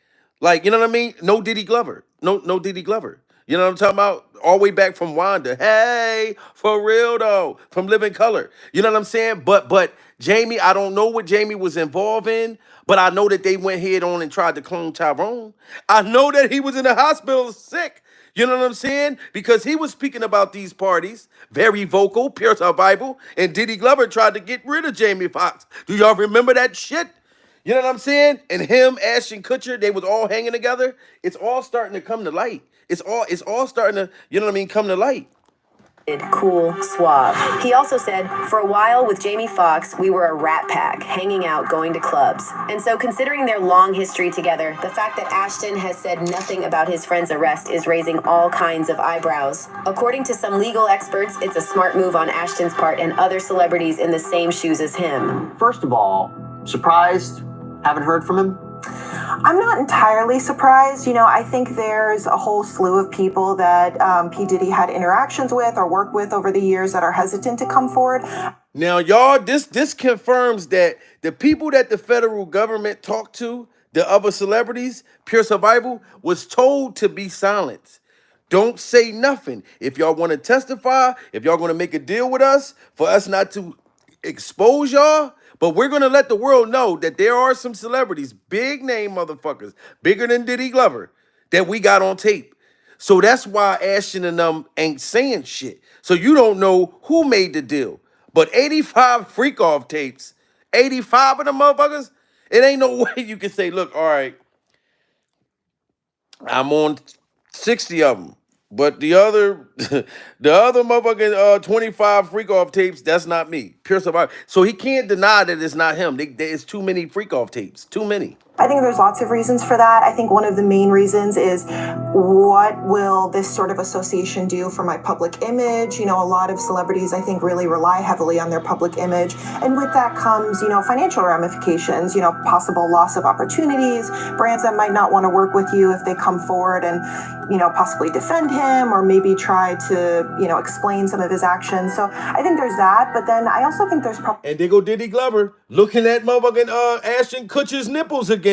Like, you know what I mean? No Diddy Glover. No Diddy Glover. You know what I'm talking about? All the way back from Wanda. Hey, for real though. From Living Color. You know what I'm saying? But Jamie, I don't know what Jamie was involved in, but I know that they went head on and tried to clone Tyrone. I know that he was in the hospital sick. You know what I'm saying? Because he was speaking about these parties, very vocal, Pierce our Bible, and Diddy Glover tried to get rid of Jamie Foxx. Do y'all remember that shit? You know what I'm saying? And him, Ashton Kutcher, they was all hanging together. It's all starting to come to light. It's all starting to, you know what I mean, come to light. cool, suave. He also said, for a while with Jamie Foxx, we were a rat pack, hanging out, going to clubs. And so considering their long history together, the fact that Ashton has said nothing about his friend's arrest is raising all kinds of eyebrows. According to some legal experts, it's a smart move on Ashton's part and other celebrities in the same shoes as him. First of all, surprised? Haven't heard from him? I'm not entirely surprised. I think there's a whole slew of people that P. Diddy had interactions with or worked with over the years that are hesitant to come forward. Now, y'all, this confirms that the people that the federal government talked to, the other celebrities, Pure Survival, was told to be silent. Don't say nothing. If y'all want to testify, if y'all going to make a deal with us, for us not to expose y'all, but we're going to let the world know that there are some celebrities, big name motherfuckers, bigger than Diddy Glover, that we got on tape. So that's why Ashton and them ain't saying shit. So you don't know who made the deal. But 85 freak-off tapes, 85 of them motherfuckers, it ain't no way you can say, look, all right, I'm on 60 of them. But the other motherfucking 25 freak-off tapes, that's not me. Pure Survivor. So he can't deny that it's not him. It's too many freak-off tapes. Too many. I think there's lots of reasons for that. I think one of the main reasons is, what will this sort of association do for my public image? A lot of celebrities, I think, really rely heavily on their public image. And with that comes, financial ramifications, possible loss of opportunities, brands that might not want to work with you if they come forward and, possibly defend him or maybe try to, explain some of his actions. So I think there's that. But then I also think there's probably... And they go Diddy Glover looking at motherfucking Ashton Kutcher's nipples again.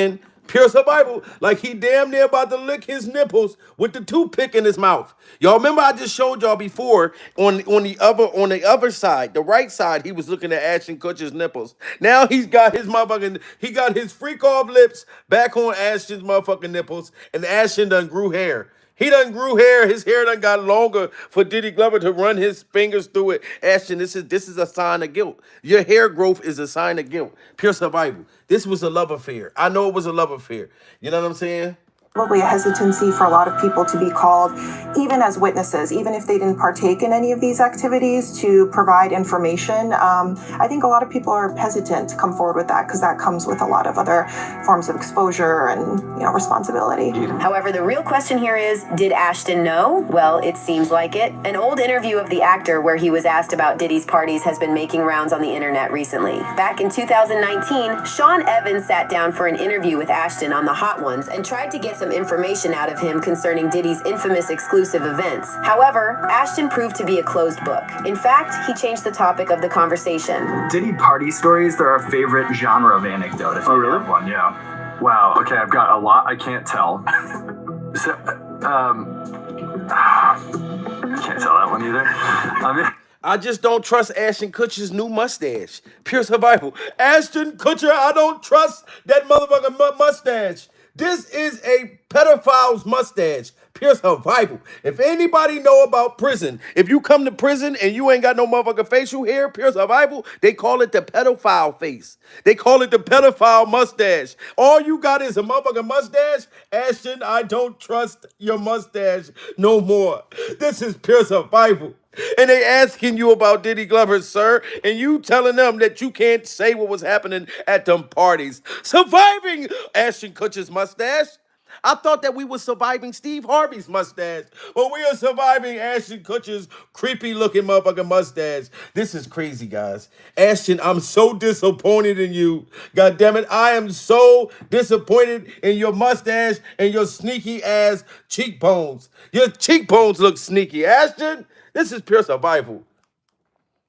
Pure Survival, like he damn near about to lick his nipples with the toothpick in his mouth. Y'all remember I just showed y'all before on the other side, the right side, he was looking at Ashton Kutcher's nipples. Now he got his freak off lips back on Ashton's motherfucking nipples, and Ashton done grew hair. He done grew hair. His hair done got longer for Diddy Glover to run his fingers through it. Ashton, this is a sign of guilt. Your hair growth is a sign of guilt. Pure Survival. This was a love affair. I know it was a love affair. You know what I'm saying? Probably a hesitancy for a lot of people to be called, even as witnesses, even if they didn't partake in any of these activities, to provide information. I think a lot of people are hesitant to come forward with that because that comes with a lot of other forms of exposure and responsibility. However, the real question here is, did Ashton know? Well, it seems like it. An old interview of the actor where he was asked about Diddy's parties has been making rounds on the internet recently. Back in 2019, Sean Evans sat down for an interview with Ashton on the Hot Ones and tried to get some information out of him concerning Diddy's infamous exclusive events. However, Ashton proved to be a closed book. In fact, he changed the topic of the conversation. Diddy party stories, they're our favorite genre of anecdote. If you have one, yeah. Wow, okay, I've got a lot I can't tell. So, I can't tell that one either. I just don't trust Ashton Kutcher's new mustache. Pure Survival. Ashton Kutcher, I don't trust that motherfucking mustache. This is a pedophile's mustache. Pure Survival. If anybody know about prison, if you come to prison and you ain't got no motherfucking facial hair, Pure Survival, they call it the pedophile face. They call it the pedophile mustache. All you got is a motherfucking mustache. Ashton, I don't trust your mustache no more. This is Pure Survival. And they asking you about Diddy Glover, sir, and you telling them that you can't say what was happening at them parties. Surviving Ashton Kutcher's mustache. I thought that we were surviving Steve Harvey's mustache, but we are surviving Ashton Kutcher's creepy-looking motherfucking mustache. This is crazy, guys. Ashton, I'm so disappointed in you. God damn it, I am so disappointed in your mustache and your sneaky-ass cheekbones. Your cheekbones look sneaky, Ashton. This is Pure Survival.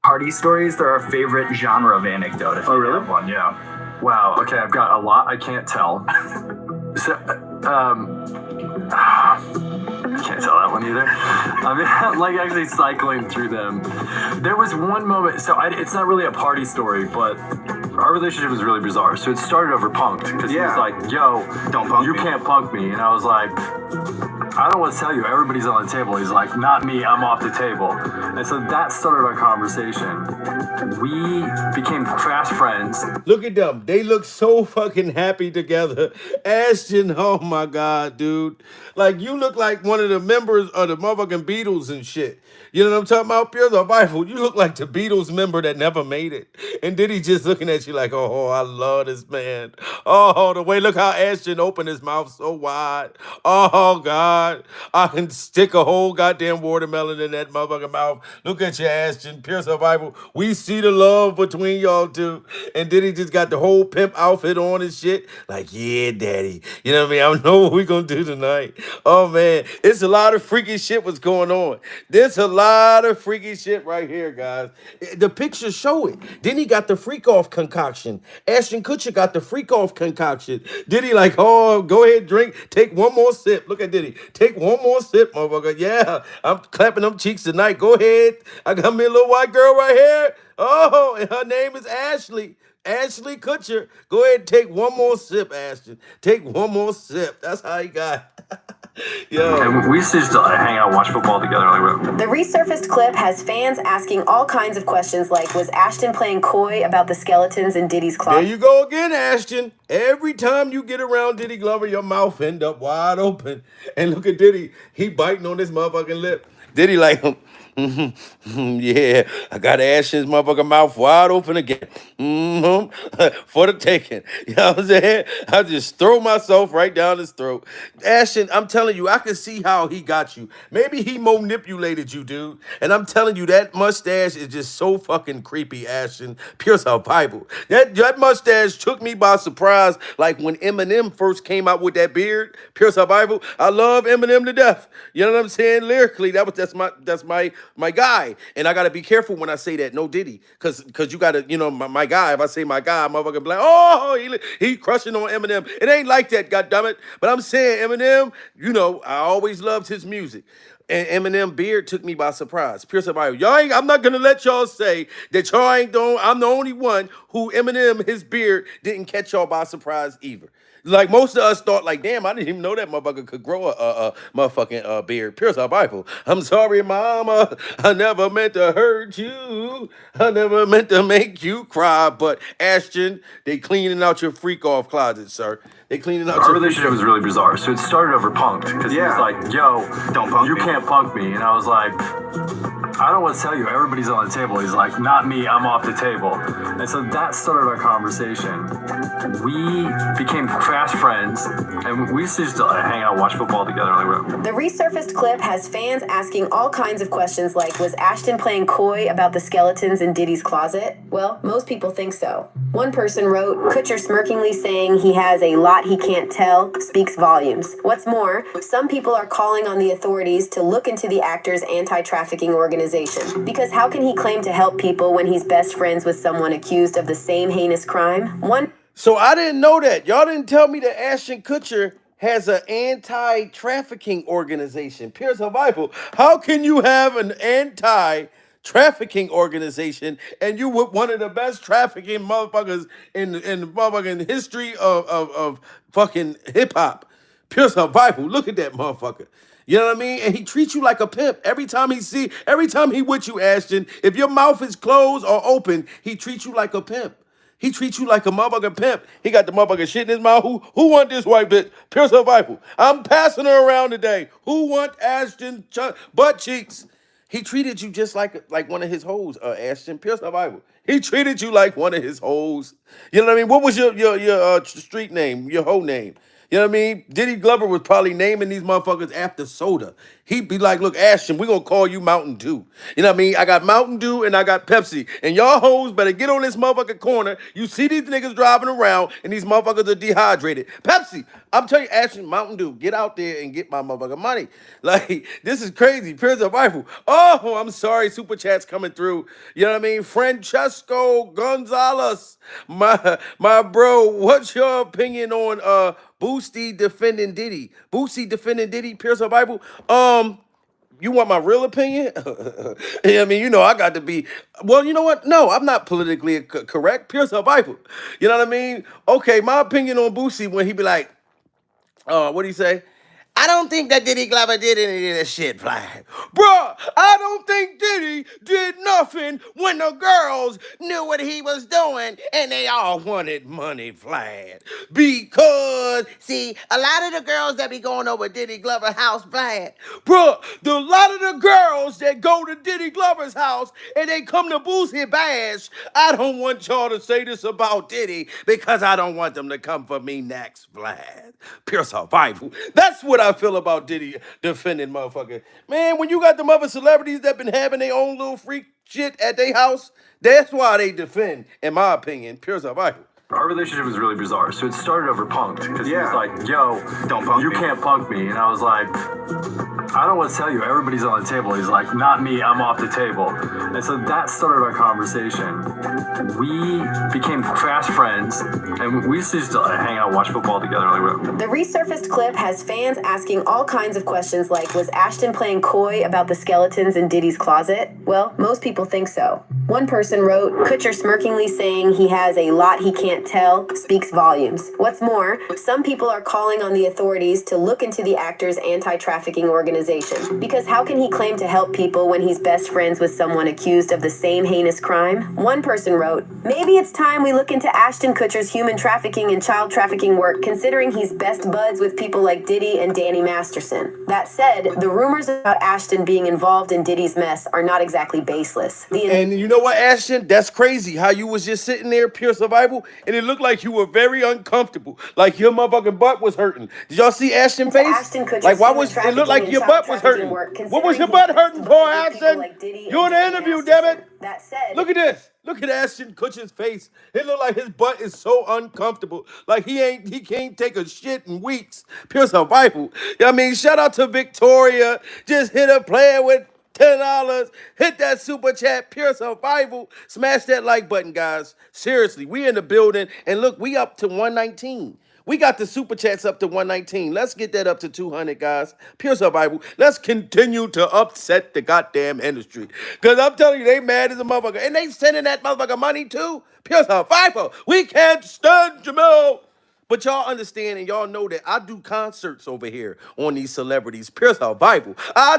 Party stories, they're our favorite genre of anecdote. If you have one, yeah. Wow, okay, I've got a lot I can't tell. So, I can't tell that one either. I'm like actually cycling through them. There was one moment, so it's not really a party story, but our relationship was really bizarre. So it started over punked, because he was like, yo, don't punk me. Can't punk me. And I was like, I don't want to tell you, everybody's on the table. He's like, not me, I'm off the table. And so that started our conversation. We became fast friends. Look at them. They look so fucking happy together. Ashton, oh my God, dude. Like, you look like one of the members of the motherfucking Beatles and shit. You know what I'm talking about? Pure Survival. You look like the Beatles member that never made it. And Diddy just looking at you like, oh, I love this man. Oh, the way, look how Ashton opened his mouth so wide. Oh, God. I can stick a whole goddamn watermelon in that motherfucking mouth. Look at you, Ashton. Pure Survival. We see the love between y'all two. And Diddy just got the whole pimp outfit on and shit. Like, yeah, daddy. You know what I mean? I know what we gonna do tonight. Oh, man. It's a lot of freaky shit what's going on. There's a lot of freaky shit right here, guys. The pictures show it. Then he got the freak off concoction. Ashton Kutcher got the freak off concoction. Diddy like, oh, go ahead, drink. Take one more sip. Look at Diddy. Take one more sip, motherfucker. Yeah, I'm clapping them cheeks tonight. Go ahead. I got me a little white girl right here. Oh, and her name is Ashley. Ashley Kutcher. Go ahead and take one more sip, Ashton. Take one more sip. That's how he got. Yo. And we used to just hang out, watch football together. The resurfaced clip has fans asking all kinds of questions like, was Ashton playing coy about the skeletons in Diddy's closet? There you go again, Ashton. Every time you get around Diddy Glover, your mouth end up wide open. And look at Diddy. He biting on his motherfucking lip. Diddy like, yeah, I got Ashton's motherfucking mouth wide open again. For the taking. You know what I'm saying? I just throw myself right down his throat. Ashton, I'm telling you, I can see how he got you. Maybe he manipulated you, dude. And I'm telling you, that mustache is just so fucking creepy, Ashton. Pure survival. That mustache took me by surprise. Like when Eminem first came out with that beard, pure survival. I love Eminem to death. You know what I'm saying? Lyrically, that's my guy. And I gotta be careful when I say that. No Diddy. Cause you gotta, you know, my guy. If I say my guy, motherfucker be like, oh, he crushing on Eminem. It ain't like that, goddammit. But I'm saying Eminem, you know, I always loved his music. And Eminem beard took me by surprise. Pure survival. I'm not gonna let y'all say that y'all ain't I'm the only one who Eminem, his beard, didn't catch y'all by surprise either. Like most of us thought, like, damn, I didn't even know that motherfucker could grow a motherfucking beard. Pure survival. I'm sorry, mama. I never meant to hurt you. I never meant to make you cry. But Ashton, they cleaning out your freak off closet, sir. They cleaning out Our relationship was really bizarre. So it started over punked because he was like, yo, Don't punk you me. can't punk me. And I was like, I don't want to tell you, everybody's on the table. He's like, not me, I'm off the table. And so that started our conversation. We became fast friends, and we used to just hang out, watch football together. The resurfaced clip has fans asking all kinds of questions like, was Ashton playing coy about the skeletons in Diddy's closet? Well, most people think so. One person wrote, Kutcher smirkingly saying he has a lot he can't tell speaks volumes. What's more, some people are calling on the authorities to look into the actor's anti-trafficking organization. Because how can he claim to help people when he's best friends with someone accused of the same heinous crime? So I didn't know that. Y'all didn't tell me that Ashton Kutcher has an anti-trafficking organization. Pure survival. How can you have an anti-trafficking organization and you with one of the best trafficking motherfuckers in the motherfucking history of fucking hip-hop? Pure survival. Look at that motherfucker. You know what I mean? And he treats you like a pimp. Every time he with you, Ashton, if your mouth is closed or open, he treats you like a pimp. He treats you like a motherfucking pimp. He got the motherfucking shit in his mouth. Who want this white bitch? Pure survival. I'm passing her around today. Who want Ashton butt cheeks? He treated you just like one of his hoes, Ashton. Pure survival. He treated you like one of his hoes. You know what I mean? What was your street name, your hoe name? You know what I mean? Diddy Glover was probably naming these motherfuckers after soda. He'd be like, look, Ashton, we're going to call you Mountain Dew. You know what I mean? I got Mountain Dew and I got Pepsi. And y'all hoes better get on this motherfucking corner. You see these niggas driving around and these motherfuckers are dehydrated. Pepsi, I'm telling you, Ashton, Mountain Dew, get out there and get my motherfucking money. Like, this is crazy. Pure survival. Oh, I'm sorry. Super chat's coming through. You know what I mean? Francesco Gonzalez, my bro, what's your opinion on Boosie defending Diddy? Boosie defending Diddy, pure survival. You want my real opinion? I mean, you know, I got to be, well, you know what? No, I'm not politically correct. Pure survival. You know what I mean? Okay, my opinion on Boosie when he be like, what do you say? I don't think that Diddy Glover did any of this shit, Vlad. Bruh, I don't think Diddy did nothing when the girls knew what he was doing and they all wanted money, Vlad. Because, see, a lot of the girls that be going over Diddy Glover's house, Vlad, bruh, a lot of the girls that go to Diddy Glover's house and they come to Boosie Bash, I don't want y'all to say this about Diddy because I don't want them to come for me next, Vlad. Pure survival. That's what I feel about Diddy defending motherfucker. Man, when you got them other celebrities that been having their own little freak shit at their house, that's why they defend, in my opinion, pure survival. Our relationship was really bizarre. So it started over punked because he was like, yo, Don't punk you me. can't punk me. And I was like, I don't want to tell you, everybody's on the table. He's like, not me, I'm off the table. And so that started our conversation. We became fast friends and we used to just hang out, watch football together. Like, The resurfaced clip has fans asking all kinds of questions like, was Ashton playing coy about the skeletons in Diddy's closet? Well, most people think so. One person wrote, Kutcher smirkingly saying he has a lot he can't tell speaks volumes. What's more, some people are calling on the authorities to look into the actor's anti-trafficking organization. Because how can he claim to help people when he's best friends with someone accused of the same heinous crime? One person wrote, maybe it's time we look into Ashton Kutcher's human trafficking and child trafficking work, considering he's best buds with people like Diddy and Danny Masterson. That said, the rumors about Ashton being involved in Diddy's mess are not exactly baseless. And you know what, Ashton? That's crazy how you was just sitting there, pure survival, and it looked like you were very uncomfortable. Like your motherfucking butt was hurting. Did y'all see Ashton's face? Ashton Kutcher's Like, why human was it looked like trafficking your and butt child was hurting? trafficking work, What was your considering butt he's hurting best for, buds with people Ashton? like Diddy You're in and the Danny interview, damn it. Masterson. That said, Look at this. Look at Ashton Kutcher's face. It looked like his butt is so uncomfortable. Like he can't take a shit in weeks. Pure survival. I mean, shout out to Victoria. Just hit a player with $10. Hit that super chat. Pure survival. Smash that like button, guys. Seriously, we in the building. And look, we up to 119. We got the super chats up to 119. Let's get that up to 200, guys. Pure survival. Let's continue to upset the goddamn industry. Because I'm telling you, they mad as a motherfucker. And they sending that motherfucker money too. Pure survival. We can't stand Jamel. But y'all understand and y'all know that I do concerts over here on these celebrities. Pure survival.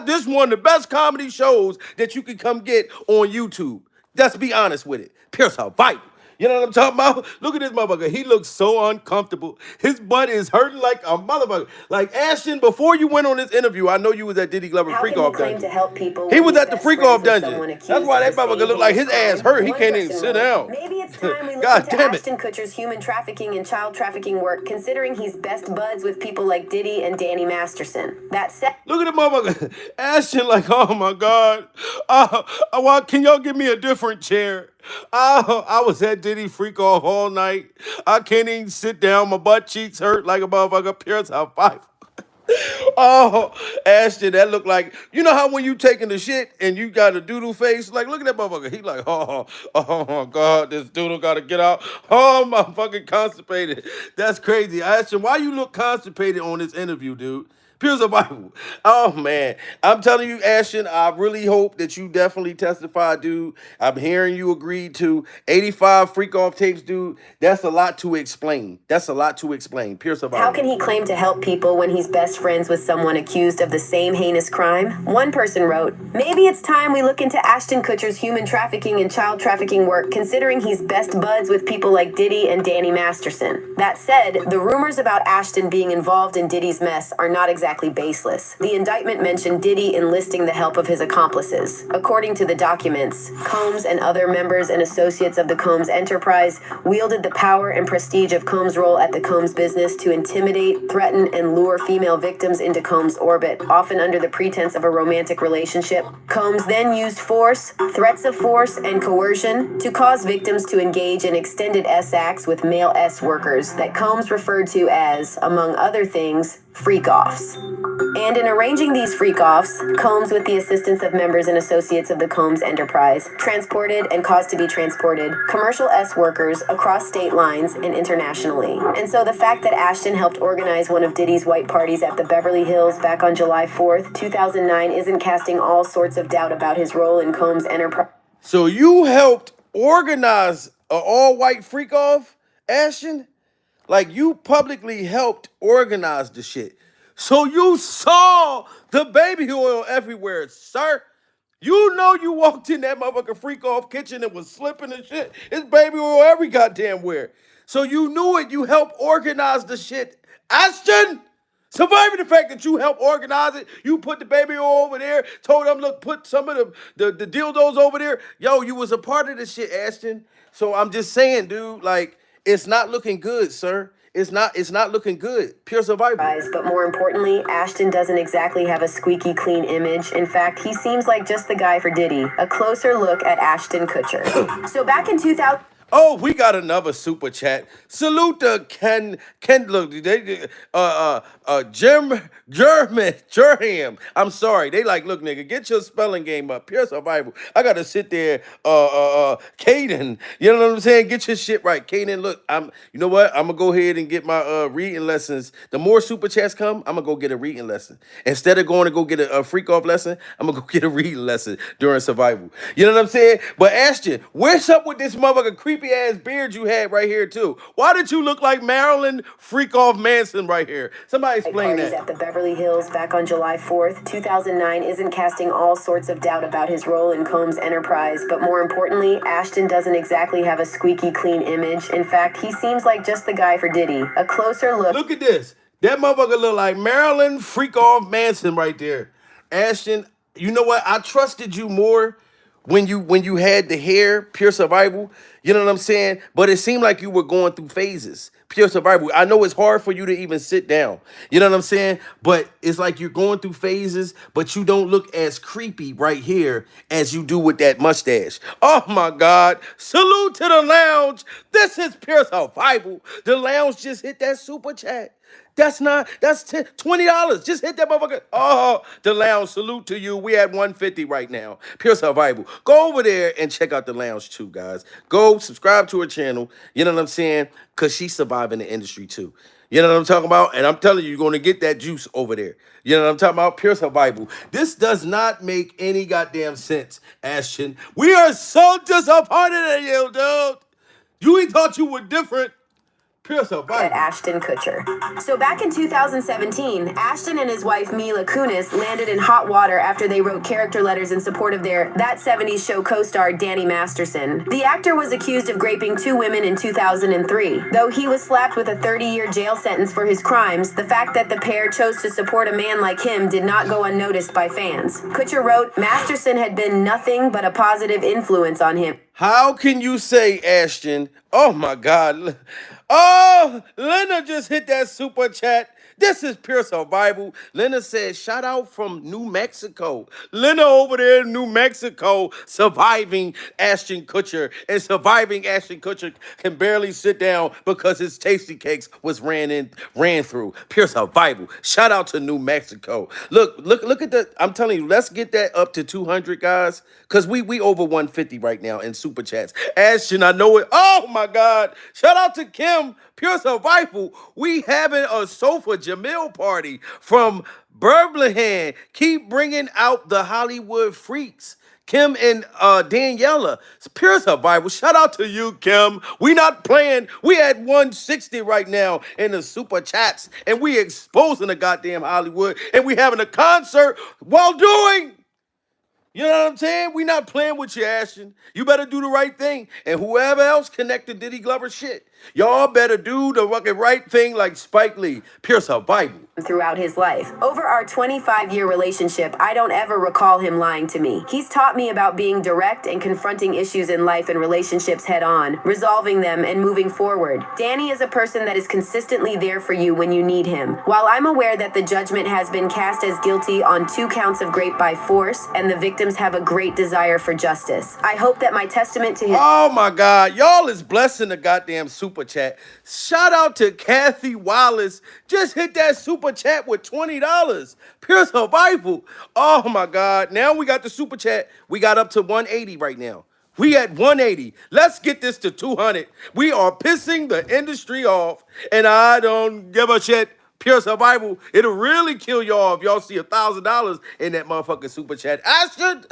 This is one of the best comedy shows that you can come get on YouTube. Let's be honest with it. Pure survival. You know what I'm talking about? Look at this motherfucker. He looks so uncomfortable. His butt is hurting like a motherfucker. Like, Ashton, before you went on this interview, I know you was at Diddy Glover how Freak can he Off claim Dungeon. to help people He when was he's at the best Freak friends Off with someone Dungeon. accused That's why of that the motherfucker same look like his heinous ass crime? hurt. He One can't even person sit wrote, down. maybe it's time we look God into damn it. Ashton Kutcher's human trafficking and child trafficking work, considering he's best buds with people like Diddy and Danny Masterson. That said, Look at the motherfucker. Ashton like, oh my God. Can y'all give me a different chair? I was at Diddy Freak Off all night. I can't even sit down. My butt cheeks hurt like a motherfucker. Pierce out five. Oh, Ashton, that look like, you know how when you taking the shit and you got a doodle face? Like, look at that motherfucker. He like, oh my God, this doodle got to get out. Oh, my fucking constipated. That's crazy. Ashton, why you look constipated on this interview, dude? Pure survival. Oh man, I'm telling you, Ashton, I really hope that you definitely testify, dude. I'm hearing you agreed to 85 freak off tapes, dude. That's a lot to explain. That's a lot to explain. Pure survival. how can he claim to help people when he's best friends with someone accused of the same heinous crime? One person wrote, maybe it's time we look into Ashton Kutcher's human trafficking and child trafficking work, considering he's best buds with people like Diddy and Danny Masterson. That said, the rumors about Ashton being involved in Diddy's mess are not exactly baseless. The indictment mentioned Diddy enlisting the help of his accomplices. According to the documents, Combs and other members and associates of the Combs enterprise wielded the power and prestige of Combs' role at the Combs business to intimidate, threaten, and lure female victims into Combs' orbit, often under the pretense of a romantic relationship. Combs then used force, threats of force, and coercion to cause victims to engage in extended S-acts with male S-workers that Combs referred to as, among other things, freak-offs. And in arranging these freak-offs, Combs, with the assistance of members and associates of the Combs enterprise, transported and caused to be transported commercial S-workers across state lines and internationally. And so the fact that Ashton helped organize one of Diddy's white parties at the Beverly Hills back on July 4th, 2009 isn't casting all sorts of doubt about his role in Combs' enterprise. So you helped organize an all-white freak off, Ashton? Like, you publicly helped organize the shit. So you saw the baby oil everywhere, sir. You know you walked in that motherfucking freak off kitchen and was slipping and shit. It's baby oil every goddamn where. So you knew it. You helped organize the shit. Ashton, surviving the fact that you helped organize it. You put the baby oil over there. Told them, look, put some of the dildos over there. Yo, you was a part of this shit, Ashton. So I'm just saying, dude, like, it's not looking good, sir. It's not looking good. Pure survival. But more importantly, Ashton doesn't exactly have a squeaky clean image. In fact, he seems like just the guy for Diddy. A closer look at Ashton Kutcher. So back in 2000. Oh, we got another super chat. Salute to Ken look, Jerham. I'm sorry. They like, look, nigga, get your spelling game up. Pure survival. I gotta sit there, Caden. You know what I'm saying? Get your shit right. Caden, look, you know what? I'm gonna go ahead and get my reading lessons. The more super chats come, I'm gonna go get a reading lesson. Instead of going to go get a freak off lesson, I'm gonna go get a reading lesson during survival. You know what I'm saying? But Ashton, what's up with this motherfucker creepy ass beard you had right here too? Why did you look like Marilyn Freakoff Manson right here? Somebody explain that. At the Beverly Hills back on July 4th, 2009 isn't casting all sorts of doubt about his role in Combs' enterprise, but more importantly, Ashton doesn't exactly have a squeaky clean image. In fact, he seems like just the guy for Diddy. A closer look. Look at this. That motherfucker look like Marilyn Freakoff Manson right there. Ashton, you know what? I trusted you more when you had the hair, pure survival. You know what I'm saying? But it seemed like you were going through phases. Pure survival. I know it's hard for you to even sit down. You know what I'm saying? But it's like you're going through phases, but you don't look as creepy right here as you do with that mustache. Oh my God. Salute to the lounge. This is pure survival. The lounge just hit that super chat. That's $20. Just hit that motherfucker. Oh, the lounge, salute to you. We at 150 right now. Pure survival. Go over there and check out the lounge too, guys. Go subscribe to her channel. You know what I'm saying? Because she's surviving the industry too. You know what I'm talking about? And I'm telling you, you're going to get that juice over there. You know what I'm talking about? Pure survival. This does not make any goddamn sense, Ashton. We are so disappointed in you, dude. You thought you were different. Pure survival. At Ashton Kutcher. So back in 2017, Ashton and his wife Mila Kunis landed in hot water after they wrote character letters in support of their That 70s Show co-star Danny Masterson. The actor was accused of raping 2 women in 2003. Though he was slapped with a 30-year jail sentence for his crimes, the fact that the pair chose to support a man like him did not go unnoticed by fans. Kutcher wrote, Masterson had been nothing but a positive influence on him. How can you say, Ashton? Oh my God. Oh, Lena just hit that super chat. This is pure survival. Lena said, shout out from New Mexico. Lena over there in New Mexico surviving Ashton Kutcher. And surviving Ashton Kutcher can barely sit down because his tasty cakes was ran through. Pure survival. Shout out to New Mexico. Look at that. I'm telling you, let's get that up to 200, guys. Because we over 150 right now in super chats. Ashton, I know it. Oh my God. Shout out to Kim. Pure survival. We having a Sofa Jamil party from Birmingham. Keep bringing out the Hollywood freaks. Kim and Daniela. It's pure survival. Shout out to you, Kim. We not playing. We at 160 right now in the super chats. And we exposing the goddamn Hollywood. And we having a concert while doing. You know what I'm saying? We not playing with you, Ashton. You better do the right thing. And whoever else connected Diddy Glover shit, y'all better do the fucking right thing like Spike Lee. Pure survival. Throughout his life. Over our 25-year relationship, I don't ever recall him lying to me. He's taught me about being direct and confronting issues in life and relationships head on, resolving them and moving forward. Danny is a person that is consistently there for you when you need him. While I'm aware that the judgment has been cast as guilty on 2 counts of rape by force and the victims have a great desire for justice, I hope that my testament to his— Oh my God, y'all is blessing the goddamn super chat. Shout out to Kathy Wallace. Just hit that super chat with $20. Pure survival. Oh my God. Now we got the super chat. We got up to 180 right now. We at 180. Let's get this to 200. We are pissing the industry off, and I don't give a shit. Pure survival. It'll really kill y'all if y'all see $1,000 in that motherfucking super chat. I should.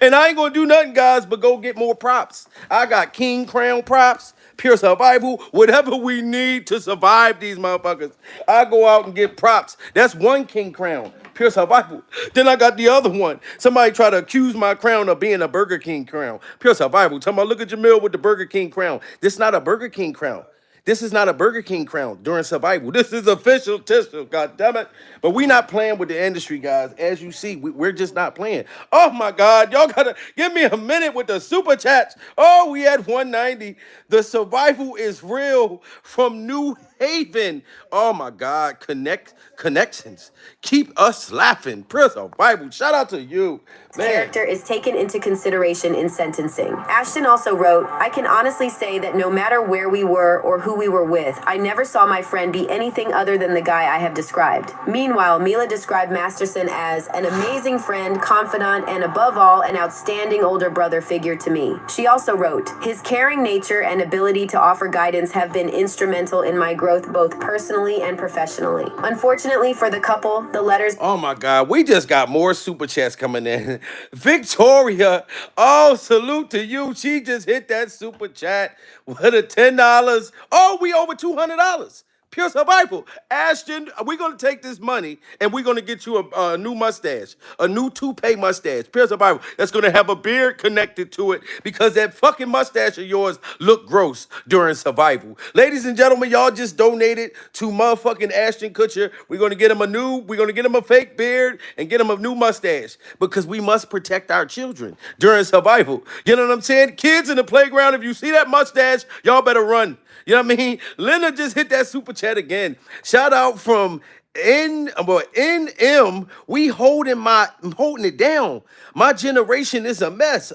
And I ain't gonna do nothing, guys, but go get more props. I got King Crown props. Pure survival, whatever we need to survive these motherfuckers. I go out and get props. That's one king crown. Pure survival. Then I got the other one. Somebody try to accuse my crown of being a Burger King crown. Pure survival. Talking about, look at Jamil with the Burger King crown. This not a Burger King crown. This is not a Burger King crown during survival. This is official tissue, god damn it. But we not playing with the industry, guys. As you see, we're just not playing. Oh my God, y'all gotta give me a minute with the super chats. Oh, we had 190. The survival is real from New Haven. Oh my God, connections. Keep us laughing. Pure survival. Shout out to you, man. Character is taken into consideration in sentencing. Ashton also wrote, I can honestly say that no matter where we were or who we were with, I never saw my friend be anything other than the guy I have described. Meanwhile, Mila described Masterson as an amazing friend, confidant, and above all, an outstanding older brother figure to me. She also wrote, his caring nature and ability to offer guidance have been instrumental in my growth both personally and professionally. Unfortunately for the couple, the letters... Oh my God, we just got more super chats coming in. Victoria, oh, salute to you. She just hit that super chat with a $10. Oh, we over $200. Pure survival. Ashton, we're going to take this money and we're going to get you a new mustache, a new toupee mustache. Pure survival. That's going to have a beard connected to it because that fucking mustache of yours looked gross during survival. Ladies and gentlemen, y'all just donated to motherfucking Ashton Kutcher. We're going to get him a fake beard and get him a new mustache because we must protect our children during survival. You know what I'm saying? Kids in the playground, if you see that mustache, y'all better run. You know what I mean? Linda just hit that super chat again. Shout out from NM. We holding it down. My generation is a mess.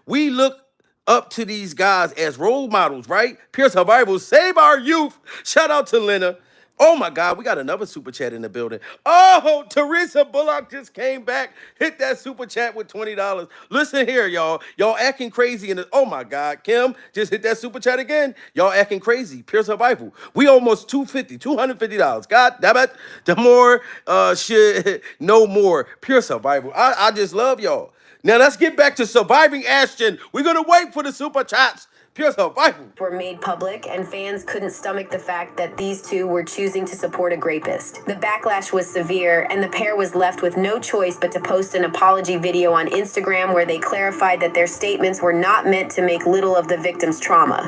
We look up to these guys as role models, right? Pure survival, save our youth. Shout out to Linda. Oh my God, we got another super chat in the building. Oh, Teresa Bullock just came back. Hit that super chat with $20. Listen here, y'all. Y'all acting crazy. Oh my God, Kim just hit that super chat again. Y'all acting crazy. Pure survival. We almost $250. God damn it. The more shit, no more. Pure survival. I just love y'all. Now let's get back to surviving Ashton. We're gonna wait for the super chats. Pure survival. Were made public, and fans couldn't stomach the fact that these two were choosing to support a rapist. The backlash was severe, and the pair was left with no choice but to post an apology video on Instagram where they clarified that their statements were not meant to make little of the victim's trauma.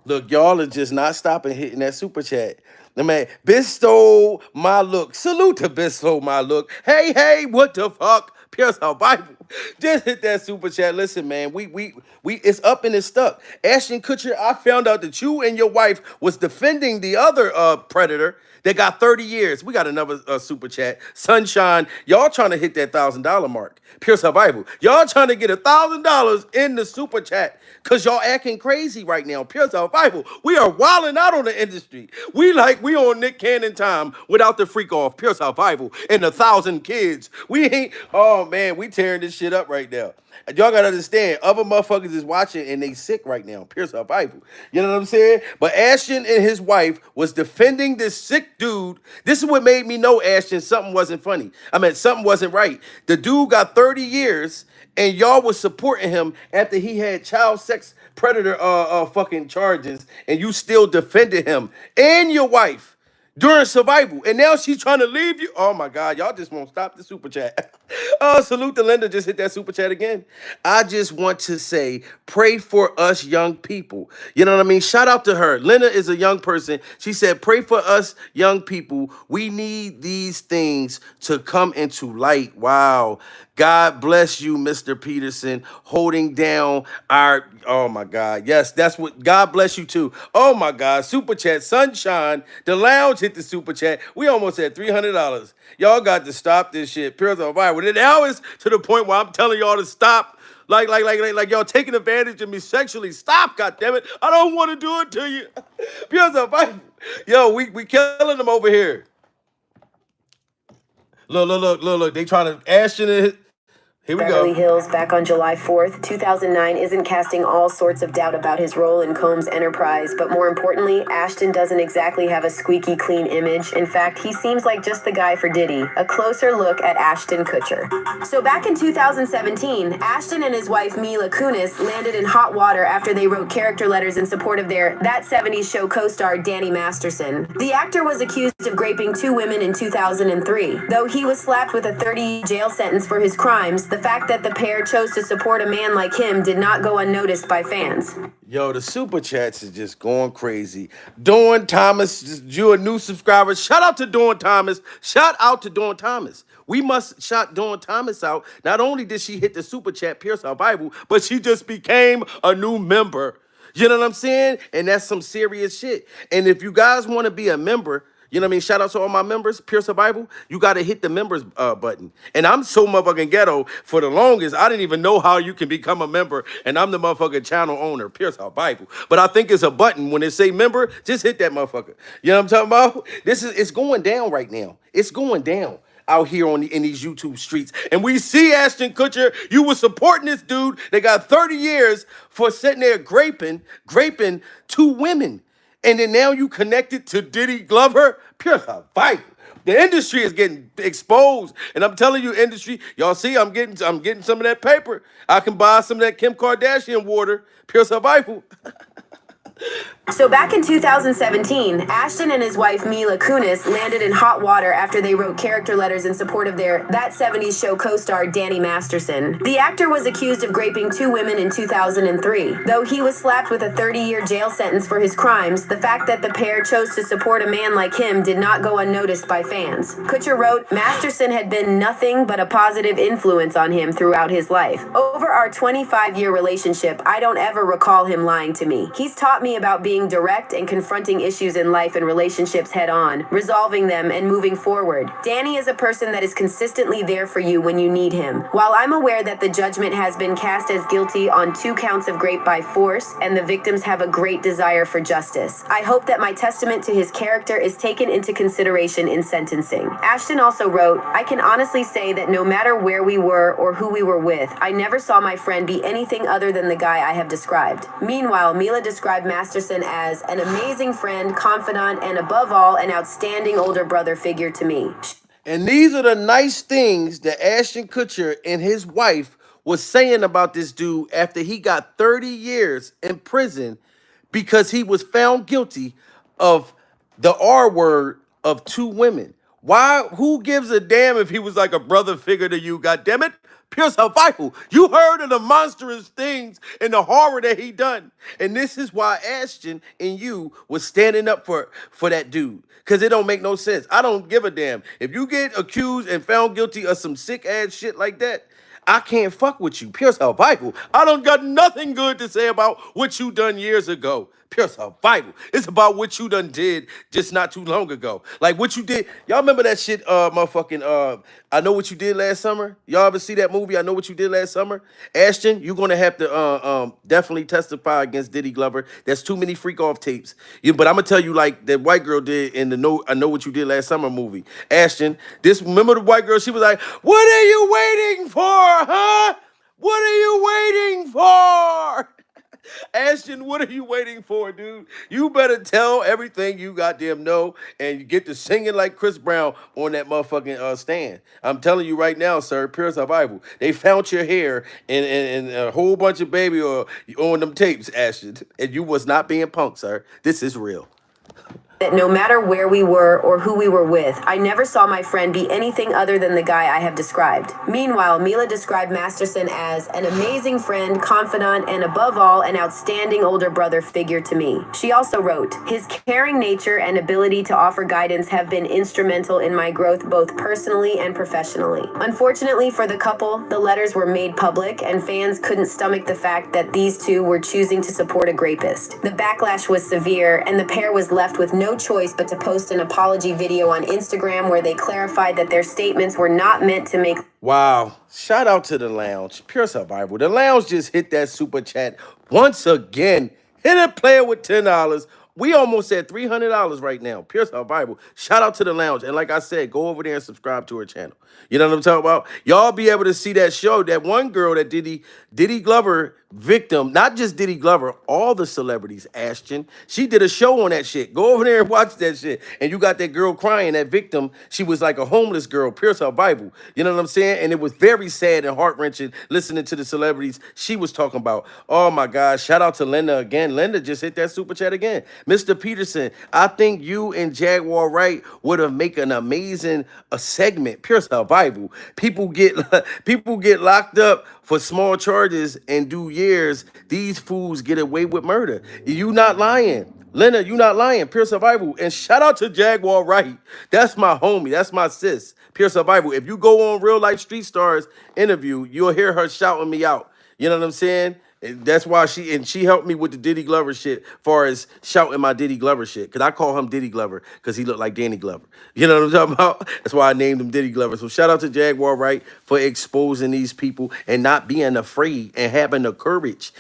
Look, y'all are just not stopping hitting that super chat. Man, Bisto my look. Salute to Bisto my look. Hey, what the fuck? Pure survival. Just hit that super chat. Listen, man, we it's up and it's stuck. Ashton Kutcher, I found out that you and your wife was defending the other predator that got 30 years. We got another super chat. Sunshine, y'all trying to hit that $1,000 mark. Pure survival. Y'all trying to get $1,000 in the super chat because y'all acting crazy right now. Pure survival. We are wilding out on the industry. We on Nick Cannon time without the freak off. Pure survival and 1,000 kids. We ain't, oh man, we tearing this shit up right now. Y'all gotta understand, other motherfuckers is watching and they sick right now. Pure survival. You know what I'm saying? But Ashton and his wife was defending this sick dude. This is what made me know, Ashton, something wasn't funny. I mean, something wasn't right. The dude got 30 years and y'all was supporting him after he had child sex predator fucking charges, and you still defended him and your wife during survival, and now she's trying to leave you. Oh my God, y'all just won't stop the super chat. Salute to Linda, just hit that super chat again. I just want to say, pray for us young people. You know what I mean? Shout out to her. Linda is a young person. She said, pray for us young people. We need these things to come into light. Wow. God bless you, Mr. Peterson, holding down our, oh my God. Yes, that's what, God bless you too. Oh my God, super chat, Sunshine, the lounge hit the super chat. We almost had $300. Y'all got to stop this shit. Pure survival. Now it's to the point where I'm telling y'all to stop. Like y'all taking advantage of me sexually. Stop, goddammit. I don't want to do it to you. Pure survival. Yo, we killing them over here. Look. They trying to Ashton and Here we Beverly go. Hills back on July 4th, 2009 isn't casting all sorts of doubt about his role in Combs' enterprise, but more importantly, Ashton doesn't exactly have a squeaky clean image. In fact, he seems like just the guy for Diddy. A closer look at Ashton Kutcher. So back in 2017, Ashton and his wife Mila Kunis landed in hot water after they wrote character letters in support of their That 70s Show co-star Danny Masterson. The actor was accused of raping 2 women in 2003. Though he was slapped with a 30-year jail sentence for his crimes, the fact that the pair chose to support a man like him did not go unnoticed by fans. Yo, the super chats is just going crazy. Dawn Thomas, you a new subscriber. Shout out to Dawn Thomas. Shout out to Dawn Thomas. We must shout Dawn Thomas out. Not only did she hit the super chat, Pierce Our Bible, but she just became a new member. You know what I'm saying? And that's some serious shit. And if you guys want to be a member, you know what I mean? Shout out to all my members, Pierce the Bible. You got to hit the members button. And I'm so motherfucking ghetto for the longest. I didn't even know how you can become a member. And I'm the motherfucking channel owner, Pierce our Bible. But I think it's a button. When it say member, just hit that motherfucker. You know what I'm talking about? It's going down right now. It's going down out here in these YouTube streets. And we see Ashton Kutcher, you were supporting this dude. They got 30 years for sitting there graping 2 women. And then now you connected to Diddy Glover? Pure survival. The industry is getting exposed. And I'm telling you, industry, y'all see, I'm getting some of that paper. I can buy some of that Kim Kardashian water. Pure survival. So back in 2017, Ashton and his wife Mila Kunis landed in hot water after they wrote character letters in support of their That 70s Show co-star Danny Masterson. The actor was accused of raping 2 women in 2003. Though he was slapped with a 30-year jail sentence for his crimes, the fact that the pair chose to support a man like him did not go unnoticed by fans. Kutcher wrote, Masterson had been nothing but a positive influence on him throughout his life. Over our 25-year relationship, I don't ever recall him lying to me. He's taught me about being direct and confronting issues in life and relationships head on, resolving them and moving forward. Danny is a person that is consistently there for you when you need him. While I'm aware that the judgment has been cast as guilty on 2 counts of rape by force and the victims have a great desire for justice, I hope that my testament to his character is taken into consideration in sentencing. Ashton also wrote, I can honestly say that no matter where we were or who we were with, I never saw my friend be anything other than the guy I have described. Meanwhile, Mila described Masterson as an amazing friend, confidant, and above all, an outstanding older brother figure to me. And these are the nice things that Ashton Kutcher and his wife was saying about this dude after he got 30 years in prison because he was found guilty of the R word of 2 women. Why? Who gives a damn if he was like a brother figure to you? God damn it! Pure survival. You heard of the monstrous things and the horror that he done, and this is why Ashton and you was standing up for that dude. Cause it don't make no sense. I don't give a damn if you get accused and found guilty of some sick ass shit like that. I can't fuck with you. Pure survival. I don't got nothing good to say about what you done years ago. Pure survival. It's about what you done did just not too long ago. Like what you did. Y'all remember that shit, I Know What You Did Last Summer? Y'all ever see that movie, I Know What You Did Last Summer? Ashton, you're gonna have to definitely testify against Diddy Glover. There's too many freak off tapes. But I'm gonna tell you like that white girl did in the I Know What You Did Last Summer movie. Ashton, remember the white girl, she was like, what are you waiting for, huh? What are you waiting for? Ashton, what are you waiting for, dude? You better tell everything you goddamn know and you get to singing like Chris Brown on that motherfucking stand. I'm telling you right now, sir, pure survival. They found your hair and a whole bunch of baby oil on them tapes, Ashton. And you was not being punked, sir. This is real. That no matter where we were or who we were with, I never saw my friend be anything other than the guy I have described. Meanwhile, Mila described Masterson as an amazing friend, confidant, and above all, an outstanding older brother figure to me. She also wrote, his caring nature and ability to offer guidance have been instrumental in my growth both personally and professionally. Unfortunately for the couple, the letters were made public and fans couldn't stomach the fact that these 2 were choosing to support a rapist. The backlash was severe and the pair was left with no choice but to post an apology video on Instagram where they clarified that their statements were not meant to make. Wow. Shout out to the lounge. Pure survival. The lounge just hit that super chat once again. Hit a player with $10 We almost at $300 right now. Pure Survival. Shout out to the lounge. And like I said, go over there and subscribe to her channel. You know what I'm talking about? Y'all be able to see that show. That one girl that Diddy Glover victim, not just Diddy Glover, all the celebrities, Ashton. She did a show on that shit. Go over there and watch that shit. And you got that girl crying, that victim. She was like a homeless girl, Pure Survival. You know what I'm saying? And it was very sad and heart-wrenching listening to the celebrities she was talking about. Oh my God. Shout out to Linda again. Linda just hit that super chat again. Mr. Peterson, I think you and Jaguar Wright would have make an amazing segment. Pure Survival. People get locked up for small charges and do years. These fools get away with murder. You not lying. Lena, you not lying. Pure Survival. And shout out to Jaguar Wright. That's my homie. That's my sis. Pure Survival. If you go on Real Life Street Stars interview, you'll hear her shouting me out. You know what I'm saying? And that's why she helped me with the Diddy Glover shit, far as shouting my Diddy Glover shit. Cause I call him Diddy Glover because he looked like Danny Glover. You know what I'm talking about? That's why I named him Diddy Glover. So shout out to Jaguar Wright for exposing these people and not being afraid and having the courage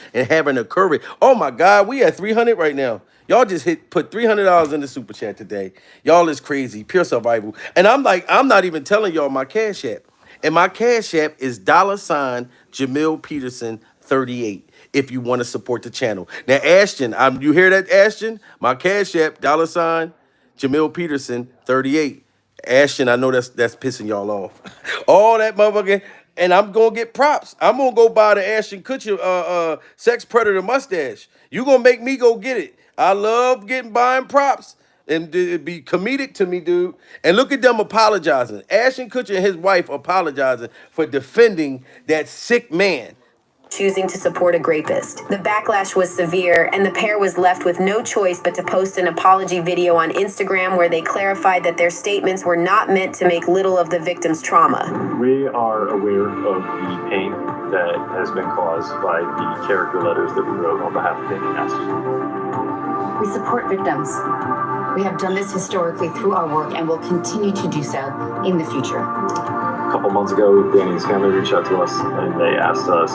Oh my God, we at 300 right now. Y'all just put $300 in the super chat today. Y'all is crazy. Pure Survival. And I'm not even telling y'all my Cash App. And my Cash App is $Jamil Peterson 38. If you want to support the channel. Now, Ashton, you hear that, Ashton? My Cash App, $Jamil Peterson 38. Ashton, I know that's pissing y'all off. All that motherfucking, and I'm gonna get props. I'm gonna go buy the Ashton Kutcher sex predator mustache. You gonna make me go get it. I love buying props. And it'd be comedic to me, dude. And look at them apologizing. Ashton Kutcher and his wife apologizing for defending that sick man. Choosing to support a rapist. The backlash was severe, and the pair was left with no choice but to post an apology video on Instagram where they clarified that their statements were not meant to make little of the victim's trauma. We are aware of the pain that has been caused by the character letters that we wrote on behalf of Danny and Ashton. We support victims. We have done this historically through our work and will continue to do so in the future. A couple months ago, Danny's family reached out to us and they asked us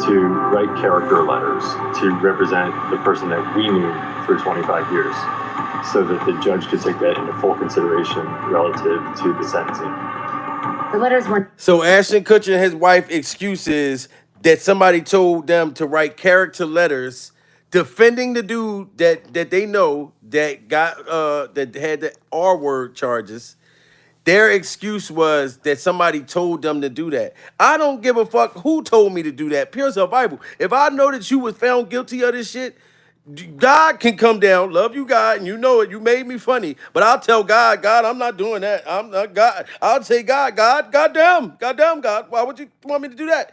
to write character letters to represent the person that we knew for 25 years so that the judge could take that into full consideration relative to the sentencing. The letters were... So Ashton Kutcher and his wife excuses that somebody told them to write character letters defending the dude that they know that got that had the R-word charges. Their excuse was that somebody told them to do that. I don't give a fuck who told me to do that. Pure Survival. If I know that you was found guilty of this shit, God can come down. Love you, God, and you know it. You made me funny. But I'll tell God, I'm not doing that. I'm not God. I'll say, goddamn, God. Why would you want me to do that?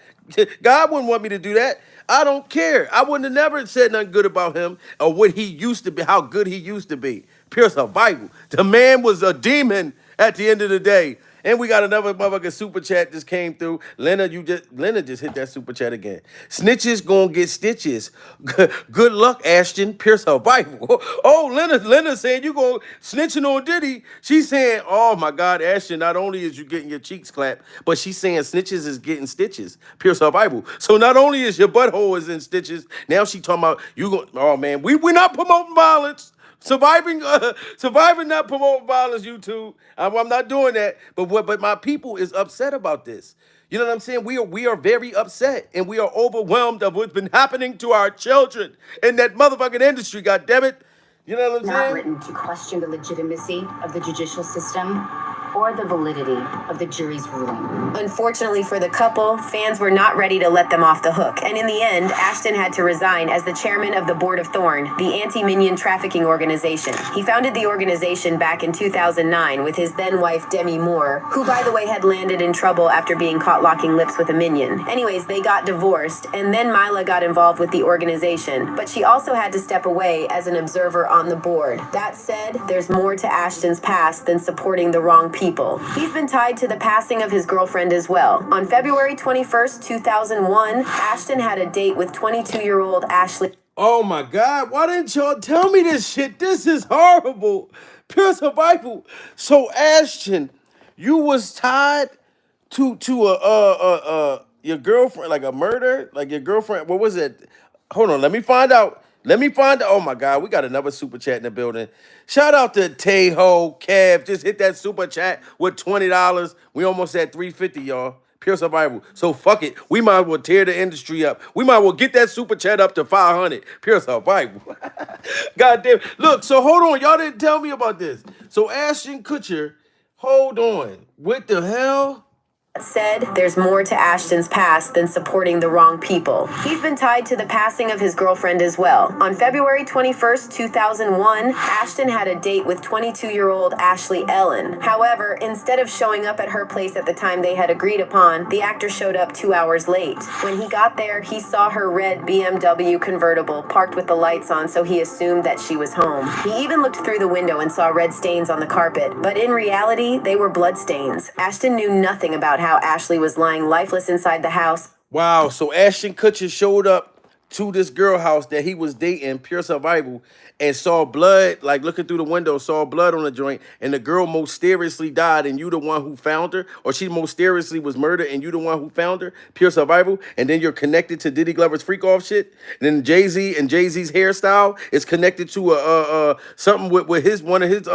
God wouldn't want me to do that. I don't care. I wouldn't have never said nothing good about him or what he used to be, how good he used to be. Pure Survival. The man was a demon at the end of the day. And we got another motherfucking super chat just came through. Lena just hit that super chat again. Snitches gonna get stitches. Good luck, Ashton. Pure Survival. Oh, Lena saying you go snitching on Diddy. She's saying, oh my God, Ashton, not only is you getting your cheeks clapped, but she's saying snitches is getting stitches. Pure Survival. So not only is your butthole is in stitches, now she talking about you go, oh man, we're not promoting violence. Surviving, not promoting violence, YouTube. I'm not doing that. But my people is upset about this. You know what I'm saying? We are very upset and we are overwhelmed of what's been happening to our children in that motherfucking industry. God damn it! You know what I'm saying? Not written to question the legitimacy of the judicial system or the validity of the jury's ruling. Unfortunately for the couple, fans were not ready to let them off the hook. And in the end, Ashton had to resign as the chairman of the Board of Thorn, the anti-minion trafficking organization. He founded the organization back in 2009 with his then-wife Demi Moore, who, by the way, had landed in trouble after being caught locking lips with a minion. Anyways, they got divorced, and then Mila got involved with the organization, but she also had to step away as an observer on the board. That said, there's more to Ashton's past than supporting the wrong people. He's been tied to the passing of his girlfriend as well. On February 21st, 2001, Ashton had a date with 22-year-old Ashley. Oh my God, why didn't y'all tell me this shit? This is horrible. Pure Survival. So Ashton, you was tied to your girlfriend, like a murder? Like your girlfriend, what was it? Hold on, let me find out. Let me find. Oh my God, we got another super chat in the building. Shout out to Tejo Kev. Just hit that super chat with $20. We almost at 350, y'all. Pure survival. So fuck it. We might as well tear the industry up. We might as well get that super chat up to 500. Pure survival. God damn. Look, so hold on. Y'all didn't tell me about this. So Ashton Kutcher, hold on. What the hell? Said there's more to Ashton's past than supporting the wrong people. He's been tied to the passing of his girlfriend as well. On February 21st, 2001, Ashton had a date with 22-year-old Ashley Ellen. However, instead of showing up at her place at the time they had agreed upon, the actor showed up 2 hours late. When he got there, he saw her red BMW convertible parked with the lights on, so he assumed that she was home. He even looked through the window and saw red stains on the carpet, but in reality, they were blood stains. Ashton knew nothing about how Ashley was lying lifeless inside the house. Wow, so Ashton Kutcher showed up to this girl house that he was dating, Pure Survival, and saw blood, like looking through the window, saw blood on the joint, and the girl mysteriously died, and you the one who found her, or she mysteriously was murdered, and you the one who found her, Pure Survival, and then you're connected to Diddy Glover's freak off shit, and then Jay-Z and Jay-Z's hairstyle is connected to something with his one of his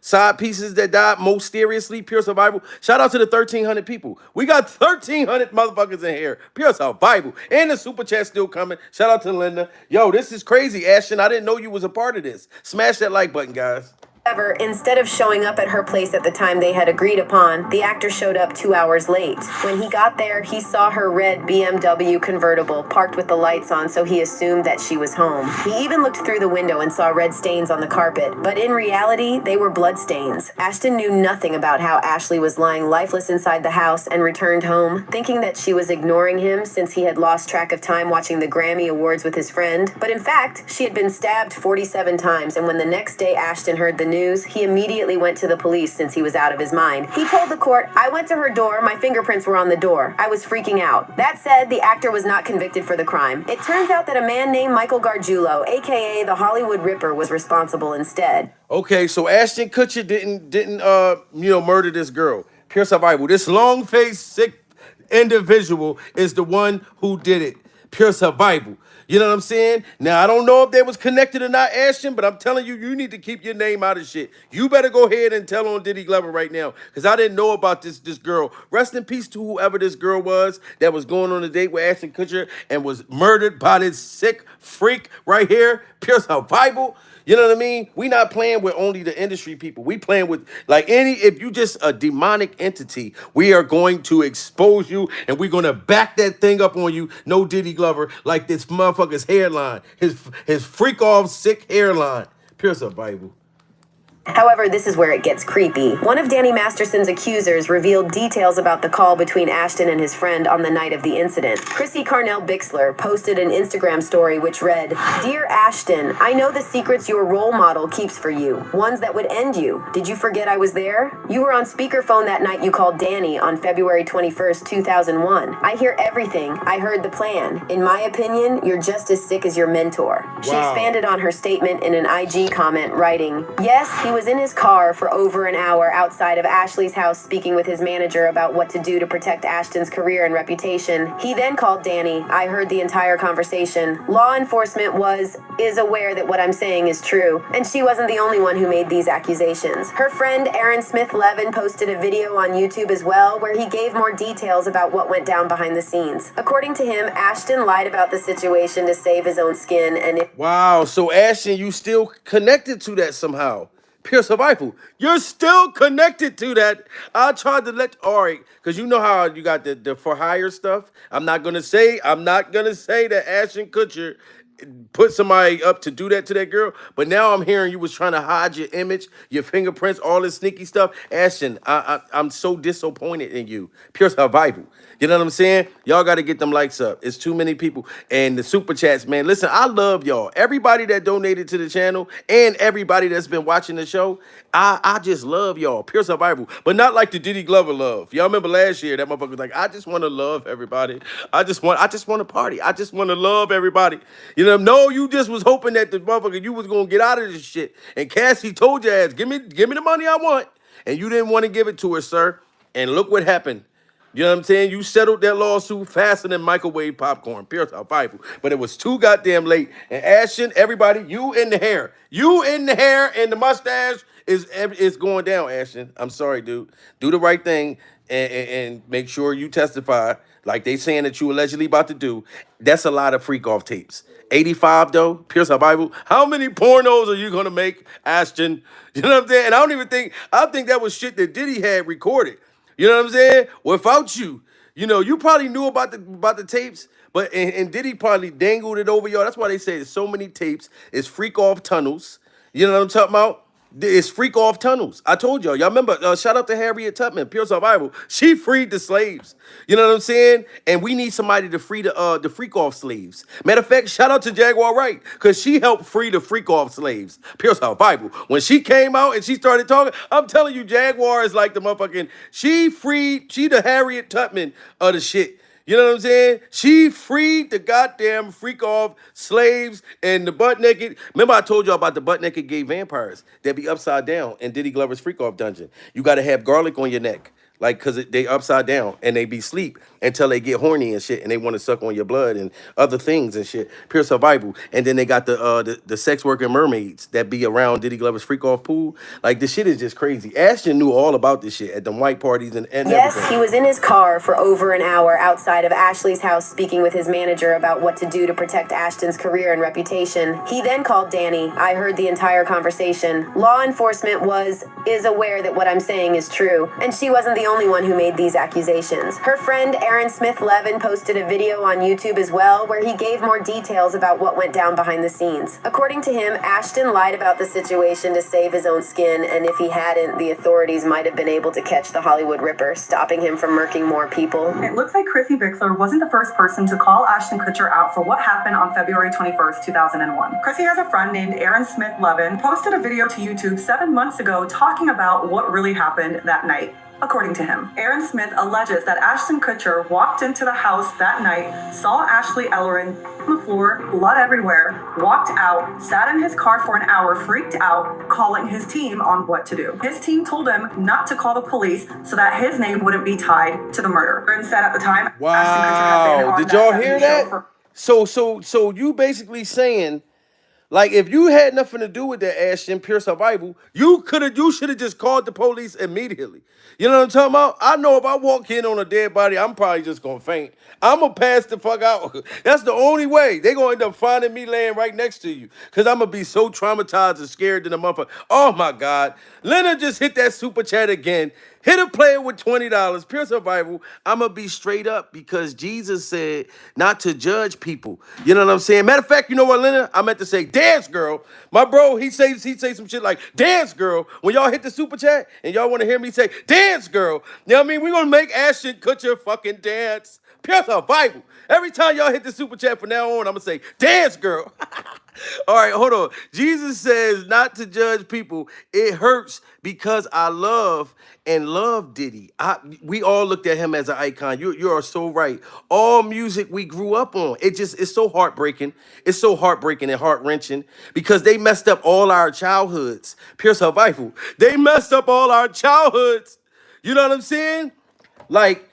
side pieces that died mysteriously. Pure Survival. Shout out to the 1,300 people. We got 1,300 motherfuckers in here. Pure Survival. And the super chat still coming. Shout out to Linda. Yo, this is crazy, Ashton. I didn't know you was a part of this. Smash that like button, guys. However, instead of showing up at her place at the time they had agreed upon, the actor showed up 2 hours late. When he got there, he saw her red BMW convertible parked with the lights on, so he assumed that she was home. He even looked through the window and saw red stains on the carpet, but in reality, they were blood stains. Ashton knew nothing about how Ashley was lying lifeless inside the house and returned home, thinking that she was ignoring him since he had lost track of time watching the Grammy Awards with his friend. But in fact, she had been stabbed 47 times, and when the next day Ashton heard the news, he immediately went to the police since he was out of his mind. He told the court, "I went to her door, my fingerprints were on the door. I was freaking out." That said, the actor was not convicted for the crime. It turns out that a man named Michael Gargiulo, aka the Hollywood Ripper, was responsible instead. Okay, so Ashton Kutcher didn't murder this girl. Pure Survival. This long-faced, sick individual is the one who did it. Pure Survival. You know what I'm saying? Now, I don't know if they was connected or not, Ashton, but I'm telling you, you need to keep your name out of shit. You better go ahead and tell on Diddy Glover right now, because I didn't know about this girl. Rest in peace to whoever this girl was that was going on a date with Ashton Kutcher and was murdered by this sick freak right here. Pure Survival. You know what I mean? We not playing with only the industry people. We playing with if you just a demonic entity, we are going to expose you and we're going to back that thing up on you. No Diddy Glover, like this motherfucker's hairline, his freak off sick hairline. Pure Survival. However, this is where it gets creepy. One of Danny Masterson's accusers revealed details about the call between Ashton and his friend on the night of the incident. Chrissy Carnell Bixler posted an Instagram story which read, "Dear Ashton, I know the secrets your role model keeps for you, ones that would end you. Did you forget I was there? You were on speakerphone that night you called Danny on February 21st, 2001. I hear everything. I heard the plan. In my opinion, you're just as sick as your mentor." She expanded on her statement in an IG comment, writing, "Yes, he was in his car for over an hour outside of Ashley's house speaking with his manager about what to do to protect Ashton's career and reputation. He then called Danny. I heard the entire conversation. Law enforcement is aware that what I'm saying is true, and she wasn't the only one who made these accusations." Her friend Aaron Smith Levin posted a video on YouTube as well where he gave more details about what went down behind the scenes. According to him, Ashton lied about the situation to save his own skin, and wow, so Ashton, you still connected to that somehow. Pure Survival. You're still connected to that. I tried to all right, because you know how you got the for hire stuff. I'm not gonna say that Ashton Kutcher put somebody up to do that to that girl, but now I'm hearing you was trying to hide your image, your fingerprints, all this sneaky stuff. Ashton, I'm so disappointed in you. Pure Survival. You know what I'm saying? Y'all got to get them likes up. It's too many people. And the super chats, man. Listen, I love y'all. Everybody that donated to the channel and everybody that's been watching the show, I just love y'all. Pure Survival. But not like the Diddy Glover love. Y'all remember last year that motherfucker was like, I just want to love everybody. I just want to party. I just want to love everybody. You know, no, you just was hoping that the motherfucker, you was going to get out of this shit. And Cassie told your ass, give me the money I want. And you didn't want to give it to her, sir. And look what happened. You know what I'm saying? You settled that lawsuit faster than microwave popcorn. Pure survival. But it was too goddamn late. And Ashton, everybody, you in the hair. You in the hair and the mustache is going down, Ashton. I'm sorry, dude. Do the right thing and make sure you testify like they saying that you allegedly about to do. That's a lot of freak off tapes. 85 though, pure survival. How many pornos are you gonna make, Ashton? You know what I'm saying? And I think that was shit that Diddy had recorded. You know what I'm saying? Without you, you probably knew about the tapes, but and Diddy probably dangled it over y'all. That's why they say there's so many tapes. It's freak off tunnels. You know what I'm talking about? It's freak off tunnels. I told y'all. Y'all remember? Shout out to Harriet Tubman, Pure Survival. She freed the slaves. You know what I'm saying? And we need somebody to free the freak off slaves. Matter of fact, shout out to Jaguar Wright because she helped free the freak off slaves. Pure Survival. When she came out and she started talking, I'm telling you, Jaguar is like the motherfucking. She the Harriet Tubman of the shit. You know what I'm saying? She freed the goddamn freak off slaves and the butt naked. Remember I told y'all about the butt naked gay vampires that be upside down in Diddy Glover's freak off dungeon. You got to have garlic on your neck. Like, because they upside down and they be sleep until they get horny and shit and they want to suck on your blood and other things and shit. Pure survival. And then they got the sex working mermaids that be around Diddy Glover's freak off pool. Like, this shit is just crazy. Ashton knew all about this shit at the white parties and yes, everything. He was in his car for over an hour outside of Ashley's house speaking with his manager about what to do to protect Ashton's career and reputation. He then called Danny. I heard the entire conversation. Law enforcement is aware that what I'm saying is true, and she wasn't the only one who made these accusations. Her friend Aaron Smith Levin posted a video on YouTube as well where he gave more details about what went down behind the scenes. According to him, Ashton lied about the situation to save his own skin, and if he hadn't, the authorities might have been able to catch the Hollywood Ripper, stopping him from murking more people. It looks like Chrissy Bixler wasn't the first person to call Ashton Kutcher out for what happened on February 21st, 2001. Chrissy has a friend named Aaron Smith Levin, posted a video to YouTube 7 months ago talking about what really happened that night. According to him, Aaron Smith alleges that Ashton Kutcher walked into the house that night, saw Ashley Ellerin on the floor, blood everywhere, walked out, sat in his car for an hour, freaked out, calling his team on what to do. His team told him not to call the police so that his name wouldn't be tied to the murder. Aaron said at the time, wow. Ashton Kutcher had been on Did y'all hear that? So you basically saying, like, if you had nothing to do with that, Ashton, pure survival, you should have just called the police immediately. You know what I'm talking about? I know if I walk in on a dead body, I'm probably just gonna faint. I'm gonna pass the fuck out. That's the only way. They gonna end up finding me laying right next to you. Cause I'm gonna be so traumatized and scared in the motherfucker. Oh my God. Leonard just hit that super chat again. Hit a player with $20. Pure survival. I'm going to be straight up because Jesus said not to judge people. You know what I'm saying? Matter of fact, you know what, Leonard? I meant to say dance say my bro, he say some shit like dance girl. When y'all hit the super chat and y'all want to hear me say dance girl, you know what I mean? We're going to make Ashton Kutcher fucking dance. Pure survival. Every time y'all hit the super chat from now on, I'm going to say dance girl. All right, hold on. Jesus says not to judge people. It hurts because I love Diddy. We all looked at him as an icon. You are so right. All music we grew up on. It's so heartbreaking. It's so heartbreaking and heart-wrenching because they messed up all our childhoods. Pure survival. They messed up all our childhoods. You know what I'm saying? Like,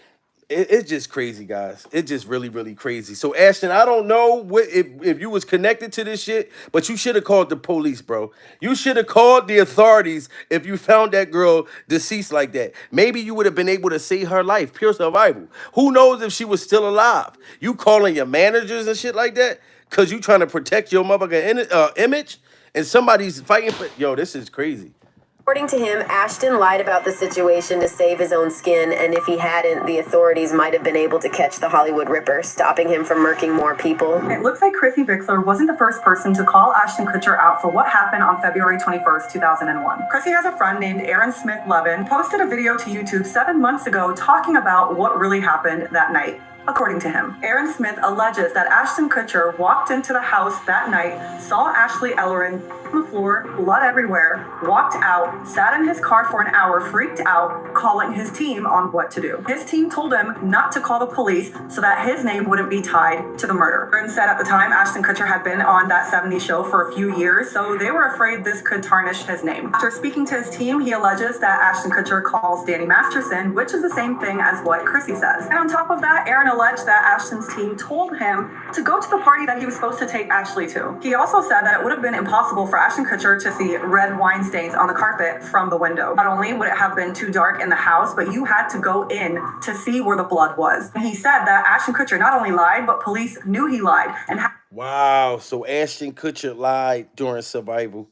it's just crazy, guys. It's just really, really crazy. So, Ashton, I don't know if you was connected to this shit, but you should have called the police, bro. You should have called the authorities if you found that girl deceased like that. Maybe you would have been able to save her life. Pure survival. Who knows if she was still alive? You calling your managers and shit like that because you trying to protect your motherfucking image and somebody's fighting for... Yo, this is crazy. According to him, Ashton lied about the situation to save his own skin, and if he hadn't, the authorities might have been able to catch the Hollywood Ripper, stopping him from murking more people. It looks like Chrissy Bixler wasn't the first person to call Ashton Kutcher out for what happened on February 21st, 2001. Chrissy has a friend named Aaron Smith Levin, posted a video to YouTube 7 months ago talking about what really happened that night. According to him, Aaron Smith alleges that Ashton Kutcher walked into the house that night, saw Ashley Ellerin on the floor, blood everywhere, walked out, sat in his car for an hour, freaked out, calling his team on what to do. His team told him not to call the police so that his name wouldn't be tied to the murder. Aaron said at the time Ashton Kutcher had been on that 70s show for a few years, so they were afraid this could tarnish his name. After speaking to his team, he alleges that Ashton Kutcher calls Danny Masterson, which is the same thing as what Chrissy says. And on top of that, Aaron alleged that Ashton's team told him to go to the party that he was supposed to take Ashley to. He also said that it would have been impossible for Ashton Kutcher to see red wine stains on the carpet from the window. Not only would it have been too dark in the house, but you had to go in to see where the blood was. And he said that Ashton Kutcher not only lied, but police knew he lied and Wow, so Ashton Kutcher lied during survival.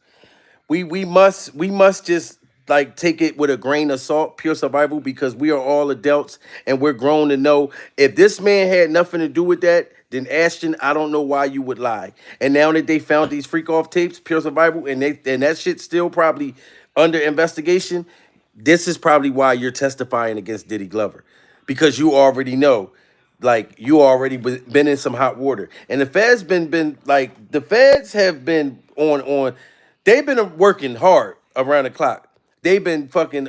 We must just like take it with a grain of salt, pure survival, because we are all adults and we're grown to know if this man had nothing to do with that, then Ashton, I don't know why you would lie. And now that they found these freak off tapes, pure survival, and that shit's still probably under investigation, this is probably why you're testifying against Diddy Glover, because you already know. Like you already been in some hot water, and the feds the feds have been on. They've been working hard around the clock. They've been fucking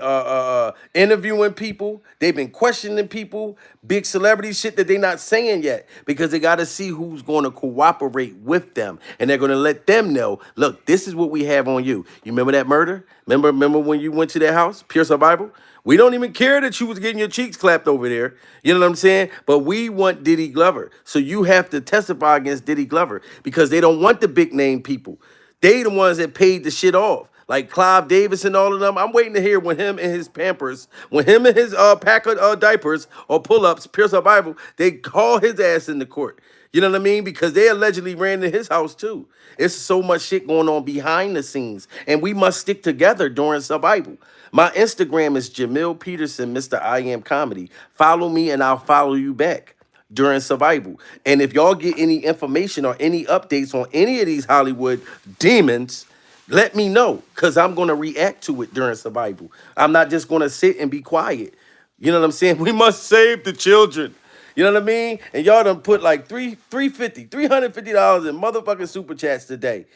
interviewing people. They've been questioning people, big celebrity shit that they're not saying yet because they got to see who's going to cooperate with them, and they're going to let them know. Look, this is what we have on you. You remember that murder? Remember when you went to their house, pure survival? We don't even care that you was getting your cheeks clapped over there. You know what I'm saying? But we want Diddy Glover. So you have to testify against Diddy Glover because they don't want the big name people. They the ones that paid the shit off. Like Clive Davis and all of them. I'm waiting to hear when him and his Pampers, when him and his pack of diapers or pull-ups, pure survival, they call his ass in the court. You know what I mean? Because they allegedly ran to his house too. It's so much shit going on behind the scenes. And we must stick together during survival. My Instagram is Jamil Peterson, Mr. I Am Comedy. Follow me and I'll follow you back during survival. And if y'all get any information or any updates on any of these Hollywood demons, let me know, because I'm going to react to it during survival. I'm not just going to sit and be quiet. You know what I'm saying? We must save the children. You know what I mean? And y'all done put like $350 in motherfucking super chats today.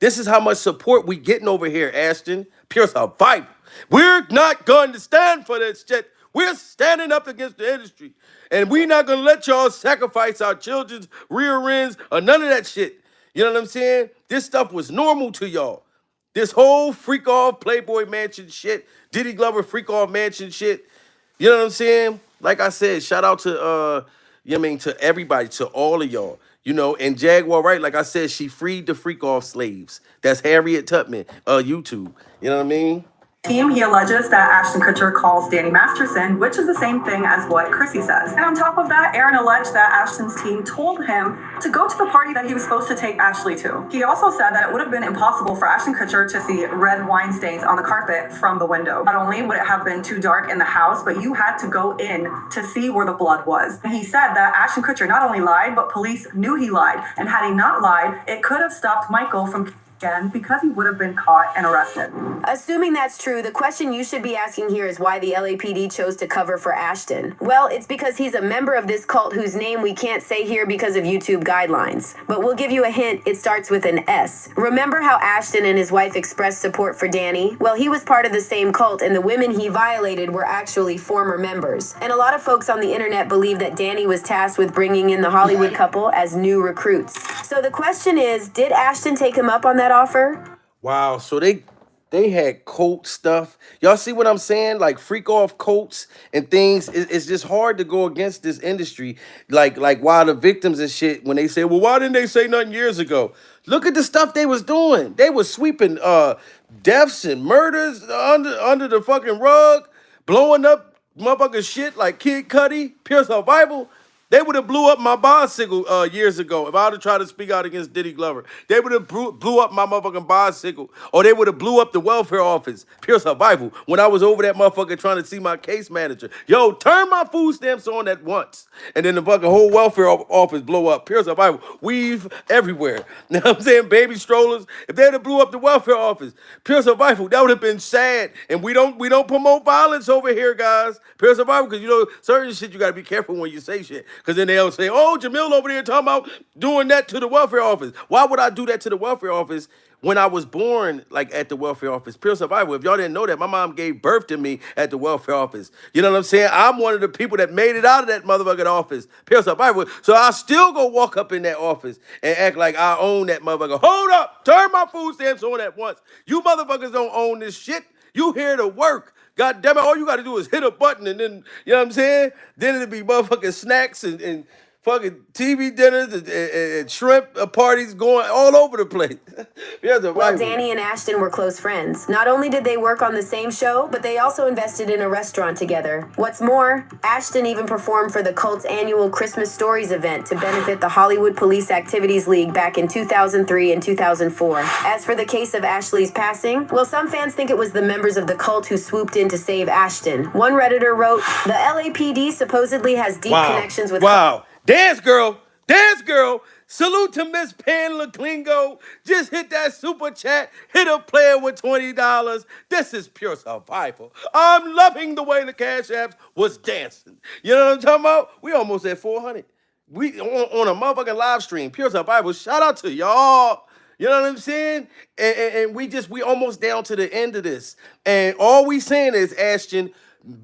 This is how much support we getting over here, Ashton. Pure survival. We're not going to stand for this shit. We're standing up against the industry. And we're not going to let y'all sacrifice our children's rear ends or none of that shit. You know what I'm saying? This stuff was normal to y'all. This whole freak off Playboy Mansion shit, Diddy Glover freak off mansion shit. You know what I'm saying? Like I said, shout out to to everybody, to all of y'all. You know, and Jaguar, right? Like I said, she freed the freak off slaves. That's Harriet Tubman, YouTube. You know what I mean? team, he alleges that Ashton Kutcher calls Danny Masterson, which is the same thing as what Chrissy says. And on top of that, Aaron alleged that Ashton's team told him to go to the party that he was supposed to take Ashley to. He also said that it would have been impossible for Ashton Kutcher to see red wine stains on the carpet from the window. Not only would it have been too dark in the house, but you had to go in to see where the blood was. And he said that Ashton Kutcher not only lied, but police knew he lied. And had he not lied, it could have stopped Michael from because he would have been caught and arrested. Assuming that's true, the question you should be asking here is why the LAPD chose to cover for Ashton. Well, it's because he's a member of this cult whose name we can't say here because of YouTube guidelines. But we'll give you a hint, it starts with an S. Remember how Ashton and his wife expressed support for Danny? Well, he was part of the same cult, and the women he violated were actually former members. And a lot of folks on the internet believe that Danny was tasked with bringing in the Hollywood couple as new recruits. So the question is, did Ashton take him up on that offer? Wow, so they had cult stuff. Y'all see what I'm saying? Like freak off cults and things. It's just hard to go against this industry. Like why the victims and shit, when they say, well, why didn't they say nothing years ago? Look at the stuff they was doing. They was sweeping deaths and murders under the fucking rug, blowing up motherfucking shit like Kid Cudi, Pure Survival. They would have blew up my bicycle years ago if I would have tried to speak out against Diddy Glover. They would have blew up my motherfucking bicycle. Or they would have blew up the welfare office, Pure Survival, when I was over that motherfucker trying to see my case manager. Yo, turn my food stamps on at once. And then the fucking whole welfare office blow up. Pure Survival. Weave everywhere. You know what I'm saying? Baby strollers. If they would have blew up the welfare office, Pure Survival, that would have been sad. And we don't promote violence over here, guys. Pure Survival, because you know, certain shit you got to be careful when you say shit. Because then they'll say, oh, Jamil over there talking about doing that to the welfare office. Why would I do that to the welfare office when I was born, like, at the welfare office? Pure survival. If y'all didn't know that, my mom gave birth to me at the welfare office. You know what I'm saying? I'm one of the people that made it out of that motherfucking office. Pure survival. So I still go walk up in that office and act like I own that motherfucker. Hold up. Turn my food stamps on at once. You motherfuckers don't own this shit. You here to work. God damn it, all you got to do is hit a button and then, you know what I'm saying? Then it'll be motherfucking snacks and fucking TV dinners and shrimp parties going all over the place. Well, Danny and Ashton were close friends. Not only did they work on the same show, but they also invested in a restaurant together. What's more, Ashton even performed for the cult's annual Christmas Stories event to benefit the Hollywood Police Activities League back in 2003 and 2004. As for the case of Ashley's passing, well, some fans think it was the members of the cult who swooped in to save Ashton. One Redditor wrote, the LAPD supposedly has deep connections with... Wow. Dance girl, salute to Miss Pan LaClingo. Just hit that super chat, hit a player with $20. This is pure survival. I'm loving the way the Cash Apps was dancing. You know what I'm talking about? We almost at 400. We on a motherfucking live stream, pure survival. Shout out to y'all. You know what I'm saying? And we almost down to the end of this. And all we saying is, Ashton,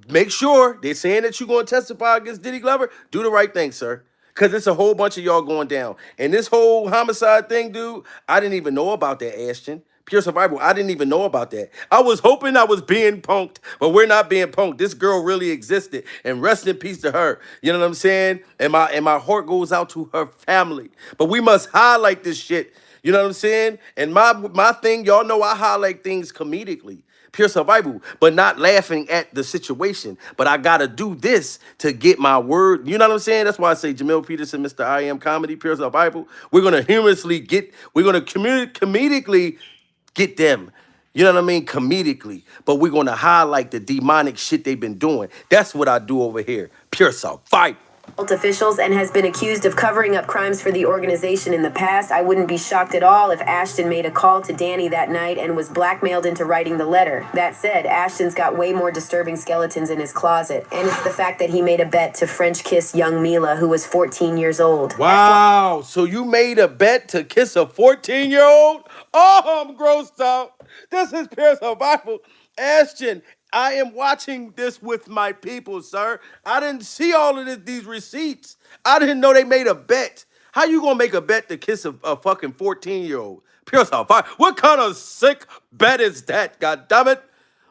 make sure they're saying that you're going to testify against Diddy Glover. Do the right thing, sir. Because it's a whole bunch of y'all going down. And this whole homicide thing, dude, I didn't even know about that, Ashton. Pure survival, I didn't even know about that. I was hoping I was being punked, but we're not being punked. This girl really existed. And rest in peace to her. You know what I'm saying? And my heart goes out to her family. But we must highlight this shit. You know what I'm saying? And my thing, y'all know I highlight things comedically. Pure survival, but not laughing at the situation. But I gotta do this to get my word. You know what I'm saying? That's why I say Jamil Peterson, Mr. I Am Comedy, pure survival. We're gonna comedically get them. You know what I mean? Comedically. But we're gonna highlight the demonic shit they've been doing. That's what I do over here. Pure survival. Officials and has been accused of covering up crimes for the organization in the past. I wouldn't be shocked at all if Ashton made a call to Danny that night and was blackmailed into writing the letter. That said, Ashton's got way more disturbing skeletons in his closet, and it's the fact that he made a bet to French kiss young Mila, who was 14 years old. Wow, so you made a bet to kiss a 14-year-old? Oh, I'm grossed out. This is pure survival. Ashton, I am watching this with my people, sir. I didn't see all of these receipts. I didn't know they made a bet. How you gonna make a bet to kiss a fucking 14-year-old? Pure survival. What kind of sick bet is that? God damn it.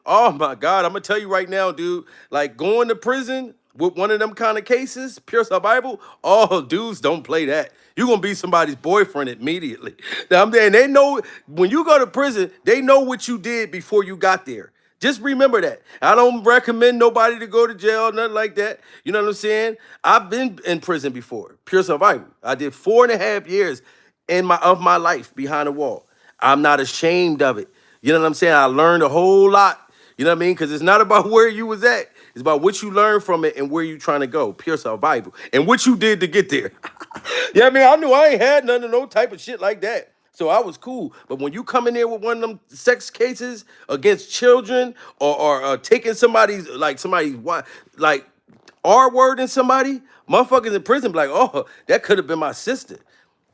Oh my God, I'm gonna tell you right now, dude. Like going to prison with one of them kind of cases, pure survival. Oh, dudes don't play that. You're gonna be somebody's boyfriend immediately. Now, I'm there, and they know when you go to prison, they know what you did before you got there. Just remember that. I don't recommend nobody to go to jail, nothing like that. You know what I'm saying? I've been in prison before. Pure survival. I did 4.5 years of my life behind a wall. I'm not ashamed of it. You know what I'm saying? I learned a whole lot. You know what I mean? Because it's not about where you was at. It's about what you learned from it and where you trying to go. Pure survival. And what you did to get there. Yeah, I mean, I knew I ain't had none of no type of shit like that. So I was cool. But when you come in there with one of them sex cases against children or taking somebody's R word in somebody, motherfuckers in prison be like, oh, that could have been my sister.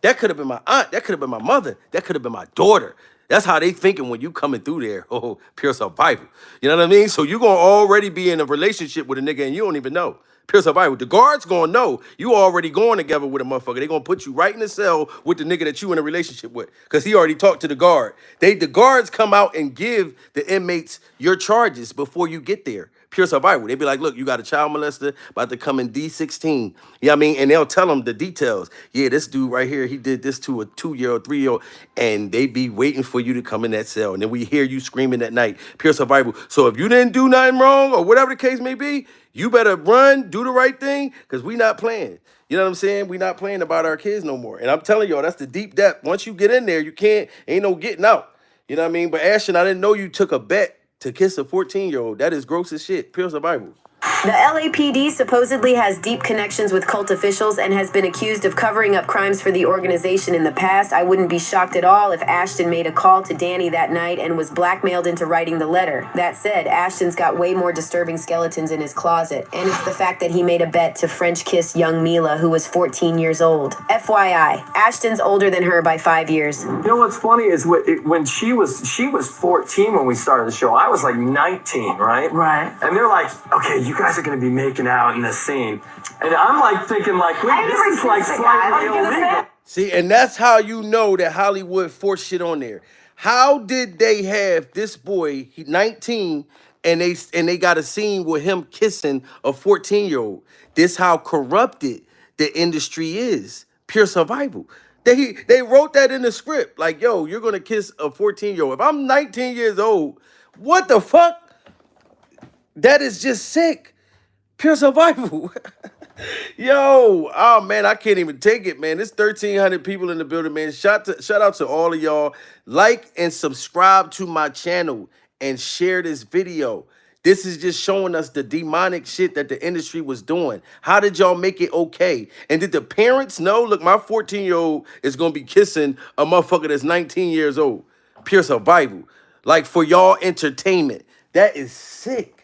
That could have been my aunt. That could have been my mother. That could have been my daughter. That's how they thinking when you coming through there. Oh, pure survival. You know what I mean? So you going to already be in a relationship with a nigga and you don't even know. Pure survival. The guards going to know you already going together with a motherfucker. They going to put you right in the cell with the nigga that you in a relationship with because he already talked to the guard. The guards come out and give the inmates your charges before you get there. Pure survival. They be like, look, you got a child molester about to come in D16. You know what I mean? And they'll tell them the details. Yeah, this dude right here, he did this to a 2-year-old, 3-year-old. And they be waiting for you to come in that cell. And then we hear you screaming at night. Pure survival. So if you didn't do nothing wrong or whatever the case may be, you better run, do the right thing, because we not playing. You know what I'm saying? We not playing about our kids no more. And I'm telling y'all, that's the deep depth. Once you get in there, ain't no getting out. You know what I mean? But Ashton, I didn't know you took a bet to kiss a 14-year-old. That is gross as shit. Pure survival. The LAPD supposedly has deep connections with cult officials and has been accused of covering up crimes for the organization in the past. I wouldn't be shocked at all if Ashton made a call to Danny that night and was blackmailed into writing the letter. That said, Ashton's got way more disturbing skeletons in his closet, and it's the fact that he made a bet to French kiss young Mila, who was 14 years old. FYI, Ashton's older than her by 5 years. You know what's funny is when she was 14 when we started the show. I was like 19, right? Right. And they're like, okay, you guys are going to be making out in this scene. And I'm like thinking like, wait, this is like slightly illegal. See, and that's how you know that Hollywood forced shit on there. How did they have this boy, he 19, and they got a scene with him kissing a 14-year-old? This how corrupted the industry is. Pure survival. They wrote that in the script. Like, yo, you're gonna kiss a 14-year-old. If I'm 19 years old, what the fuck? That is just sick. Pure survival. Yo, oh man, I can't even take it, man. There's 1,300 people in the building, man. Shout out to all of y'all. Like and subscribe to my channel and share this video. This is just showing us the demonic shit that the industry was doing. How did y'all make it okay? And did the parents know? Look, my 14-year-old is going to be kissing a motherfucker that's 19 years old. Pure survival. Like, for y'all entertainment. That is sick.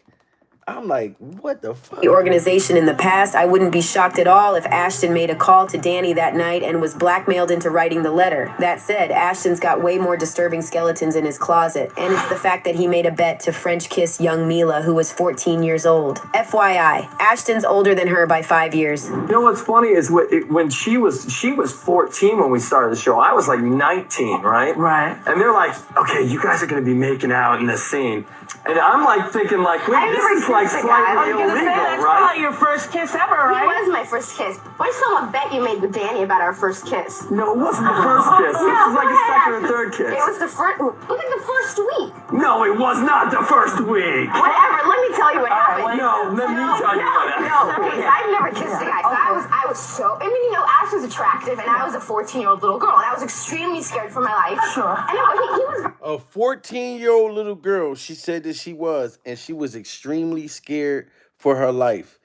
I'm like, what the fuck? The organization in the past, I wouldn't be shocked at all if Ashton made a call to Danny that night and was blackmailed into writing the letter. That said, Ashton's got way more disturbing skeletons in his closet, and it's the fact that he made a bet to French kiss young Mila, who was 14 years old. FYI, Ashton's older than her by 5 years. You know what's funny is when she was 14 when we started the show. I was like 19, right? Right. And they're like, okay, you guys are going to be making out in this scene. And I'm like thinking like, wait, this is like slightly illegal, That's right? probably your first kiss ever, right? It was my first kiss. What is some bet you made with Danny about our first kiss? No, it wasn't the first kiss. It was like a second or third kiss. It was the first. Look at the first week. No, it was not the first week. Whatever. Let me tell you what happened. No, let me tell you what happened. No, because I've never kissed a guy. So I was so. I mean, you know, Ash was attractive, and I was a 14-year-old little girl, and I was extremely scared for my life. Sure. And he was. A 14-year-old little girl, she said that she was, and she was extremely scared for her life.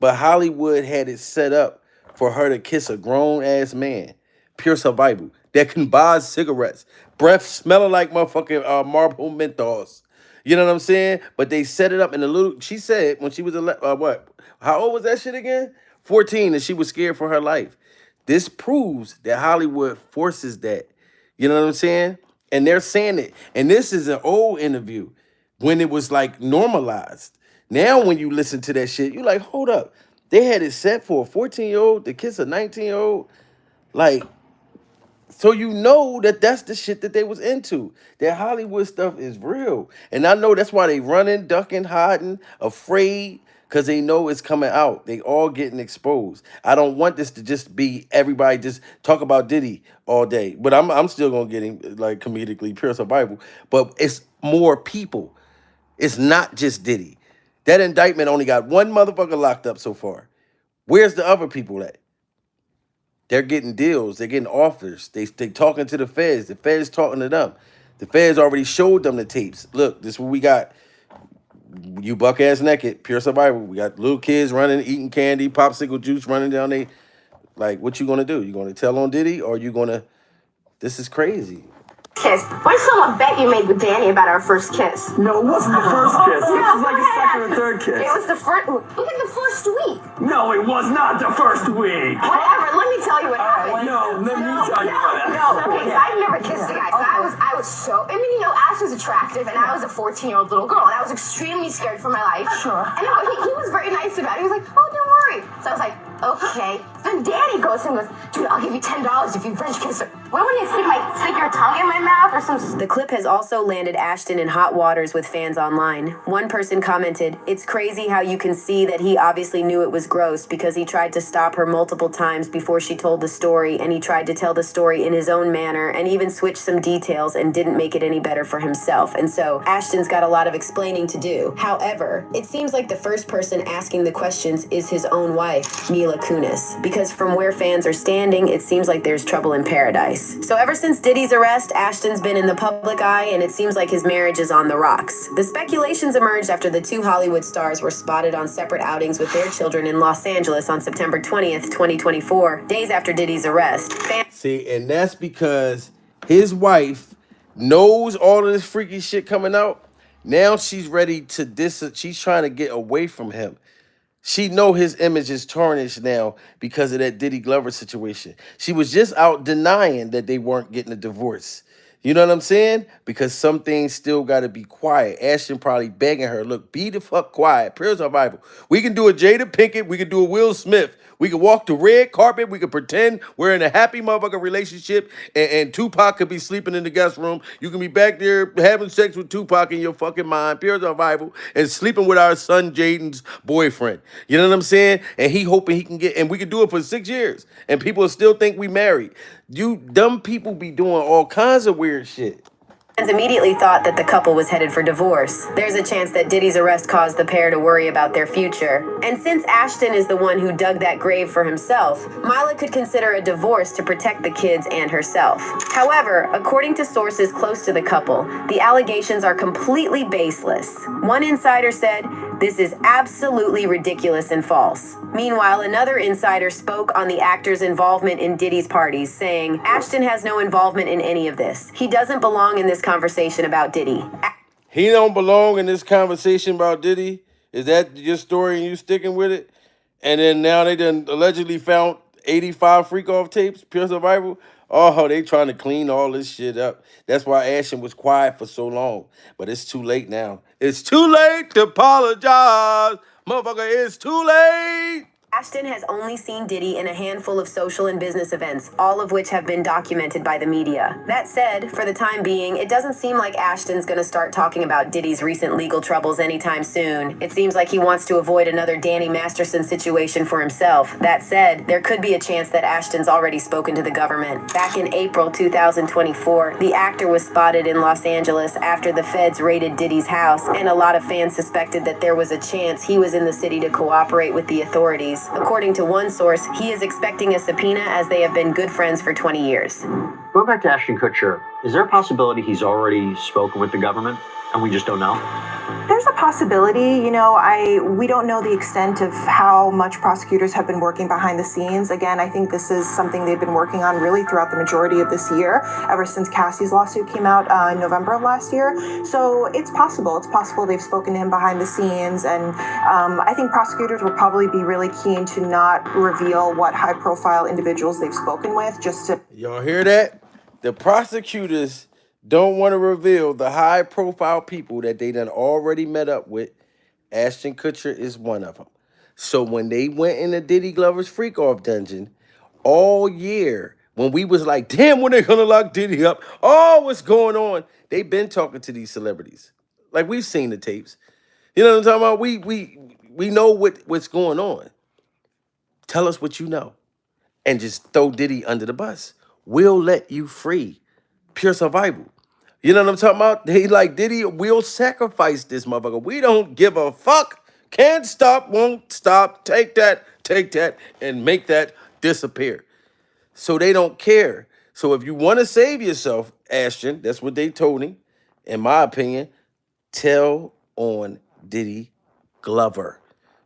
But Hollywood had it set up for her to kiss a grown-ass man. Pure survival. That can buy cigarettes. Breath smelling like motherfucking Marlboro Menthols. You know what I'm saying? But they set it up in a little... She said when she was... what? How old was that shit again? 14, and she was scared for her life. This proves that Hollywood forces that. You know what I'm saying? And they're saying it. And this is an old interview when it was like normalized. Now when you listen to that shit, you're like, hold up. They had it set for a 14-year-old to kiss a 19-year-old. Like, so you know that that's the shit that they was into. That Hollywood stuff is real. And I know that's why they running, ducking, hiding, afraid, because they know it's coming out. They all getting exposed. I don't want this to just be everybody just talk about Diddy all day. But I'm still going to get him, like, comedically, pure survival. But it's more people. It's not just Diddy. That indictment only got one motherfucker locked up so far. Where's the other people at? They're getting deals. They're getting offers. They talking to the feds. The feds talking to them. The feds already showed them the tapes. Look, this is what we got. You buck ass naked, pure survival. We got little kids running, eating candy, popsicle juice running down there. Like, what you gonna do? You gonna tell on Diddy, or you gonna? This is crazy. Kiss. What is some bet you made with Danny about our first kiss? No, it wasn't the first kiss. It was like a second or third kiss. It was the first. Look at the first week. No, it was not the first week. Whatever. Let me tell you what happened. No, let me tell you what happened. No, because I've never kissed a guy. So I was so. I mean, you know, Ash was attractive, and I was a 14-year-old little girl, and I was extremely scared for my life. Sure. And he was very nice about it. He was like, "Oh, don't worry." So I was like, "Okay." Then Danny goes and goes, "Dude, I'll give you $10 if you French kiss her." When would you stick your tongue in my mouth or some? The clip has also landed Ashton in hot waters with fans online. One person commented, "It's crazy how you can see that he obviously knew it was gross because he tried to stop her multiple times before she told the story, and he tried to tell the story in his own manner and even switched some details and didn't make it any better for himself. And so Ashton's got a lot of explaining to do. However, it seems like the first person asking the questions is his own wife, Mila Mila Kunis, because from where fans are standing, it seems like there's trouble in paradise. So ever since Diddy's arrest, Ashton's been in the public eye, and it seems like his marriage is on the rocks. The speculations emerged after the two Hollywood stars were spotted on separate outings with their children in Los Angeles on September 20th, 2024, days after Diddy's arrest. See, and that's because his wife knows all of this freaky shit coming out. Now she's ready to she's trying to get away from him. She know his image is tarnished now because of that Diddy Glover situation. She was just out denying that they weren't getting a divorce. You know what I'm saying? Because some things still got to be quiet. Ashton probably begging her, look, be the fuck quiet. Prayers our Bible. We can do a Jada Pinkett. We can do a Will Smith. We can walk the red carpet. We can pretend we're in a happy motherfucking relationship and Tupac could be sleeping in the guest room. You can be back there having sex with Tupac in your fucking mind, Prayers our Bible, and sleeping with our son Jaden's boyfriend. You know what I'm saying? And he hoping he can get, and we can do it for 6 years. And people still think we married. You dumb people be doing all kinds of weird shit. Fans immediately thought that the couple was headed for divorce. There's a chance that Diddy's arrest caused the pair to worry about their future. And since Ashton is the one who dug that grave for himself, Mila could consider a divorce to protect the kids and herself. However, according to sources close to the couple, the allegations are completely baseless. One insider said, "This is absolutely ridiculous and false." Meanwhile, another insider spoke on the actor's involvement in Diddy's parties, saying, "Ashton has no involvement in any of this. He doesn't belong in this conversation about Diddy." He don't belong in this conversation about Diddy? Is that your story and you sticking with it? And then now they done allegedly found 85 freak-off tapes, pure survival? Oh, they trying to clean all this shit up. That's why Ashton was quiet for so long. But it's too late now. It's too late to apologize. Motherfucker, it's too late. Ashton has only seen Diddy in a handful of social and business events, all of which have been documented by the media. That said, for the time being, it doesn't seem like Ashton's gonna start talking about Diddy's recent legal troubles anytime soon. It seems like he wants to avoid another Danny Masterson situation for himself. That said, there could be a chance that Ashton's already spoken to the government. Back in April 2024, the actor was spotted in Los Angeles after the feds raided Diddy's house, and a lot of fans suspected that there was a chance he was in the city to cooperate with the authorities. According to one source, he is expecting a subpoena as they have been good friends for 20 years. Going back to Ashton Kutcher, is there a possibility he's already spoken with the government and we just don't know? There's a possibility. We don't know the extent of how much prosecutors have been working behind the scenes. Again, I think this is something they've been working on really throughout the majority of this year, ever since Cassie's lawsuit came out in November of last year. So it's possible. It's possible they've spoken to him behind the scenes. And I think prosecutors will probably be really keen to not reveal what high-profile individuals they've spoken with, just to... Y'all hear that? The prosecutors don't want to reveal the high-profile people that they done already met up with. Ashton Kutcher is one of them. So when they went into Diddy Glover's freak-off dungeon all year, when we was like, damn, when they gonna lock Diddy up? Oh, what's going on? They been talking to these celebrities. Like, we've seen the tapes. You know what I'm talking about? We know what's going on. Tell us what you know. And just throw Diddy under the bus. We'll let you free. Pure survival. You know what I'm talking about? They like, Diddy, we'll sacrifice this motherfucker. We don't give a fuck. Can't stop, won't stop. Take that, and make that disappear. So they don't care. So if you want to save yourself, Ashton, that's what they told him, in my opinion, tell on Diddy Glover.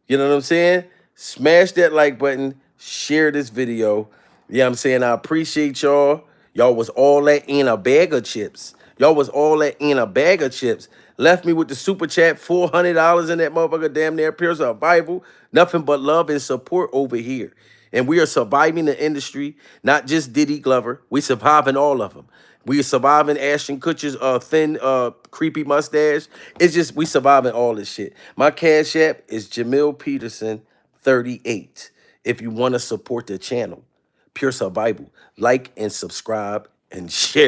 You know what I'm saying? Smash that like button. Share this video. You know what I'm saying? I appreciate y'all. Y'all was all that in a bag of chips. Y'all was all that in a bag of chips. Left me with the super chat, $400 in that motherfucker, damn near pure survival. Nothing but love and support over here. And we are surviving the industry, not just Diddy Glover. We surviving all of them. We are surviving Ashton Kutcher's thin, creepy mustache. It's just, we surviving all this shit. My Cash App is Jamil Peterson 38. If you want to support the channel, Pure Survival, like and subscribe and share.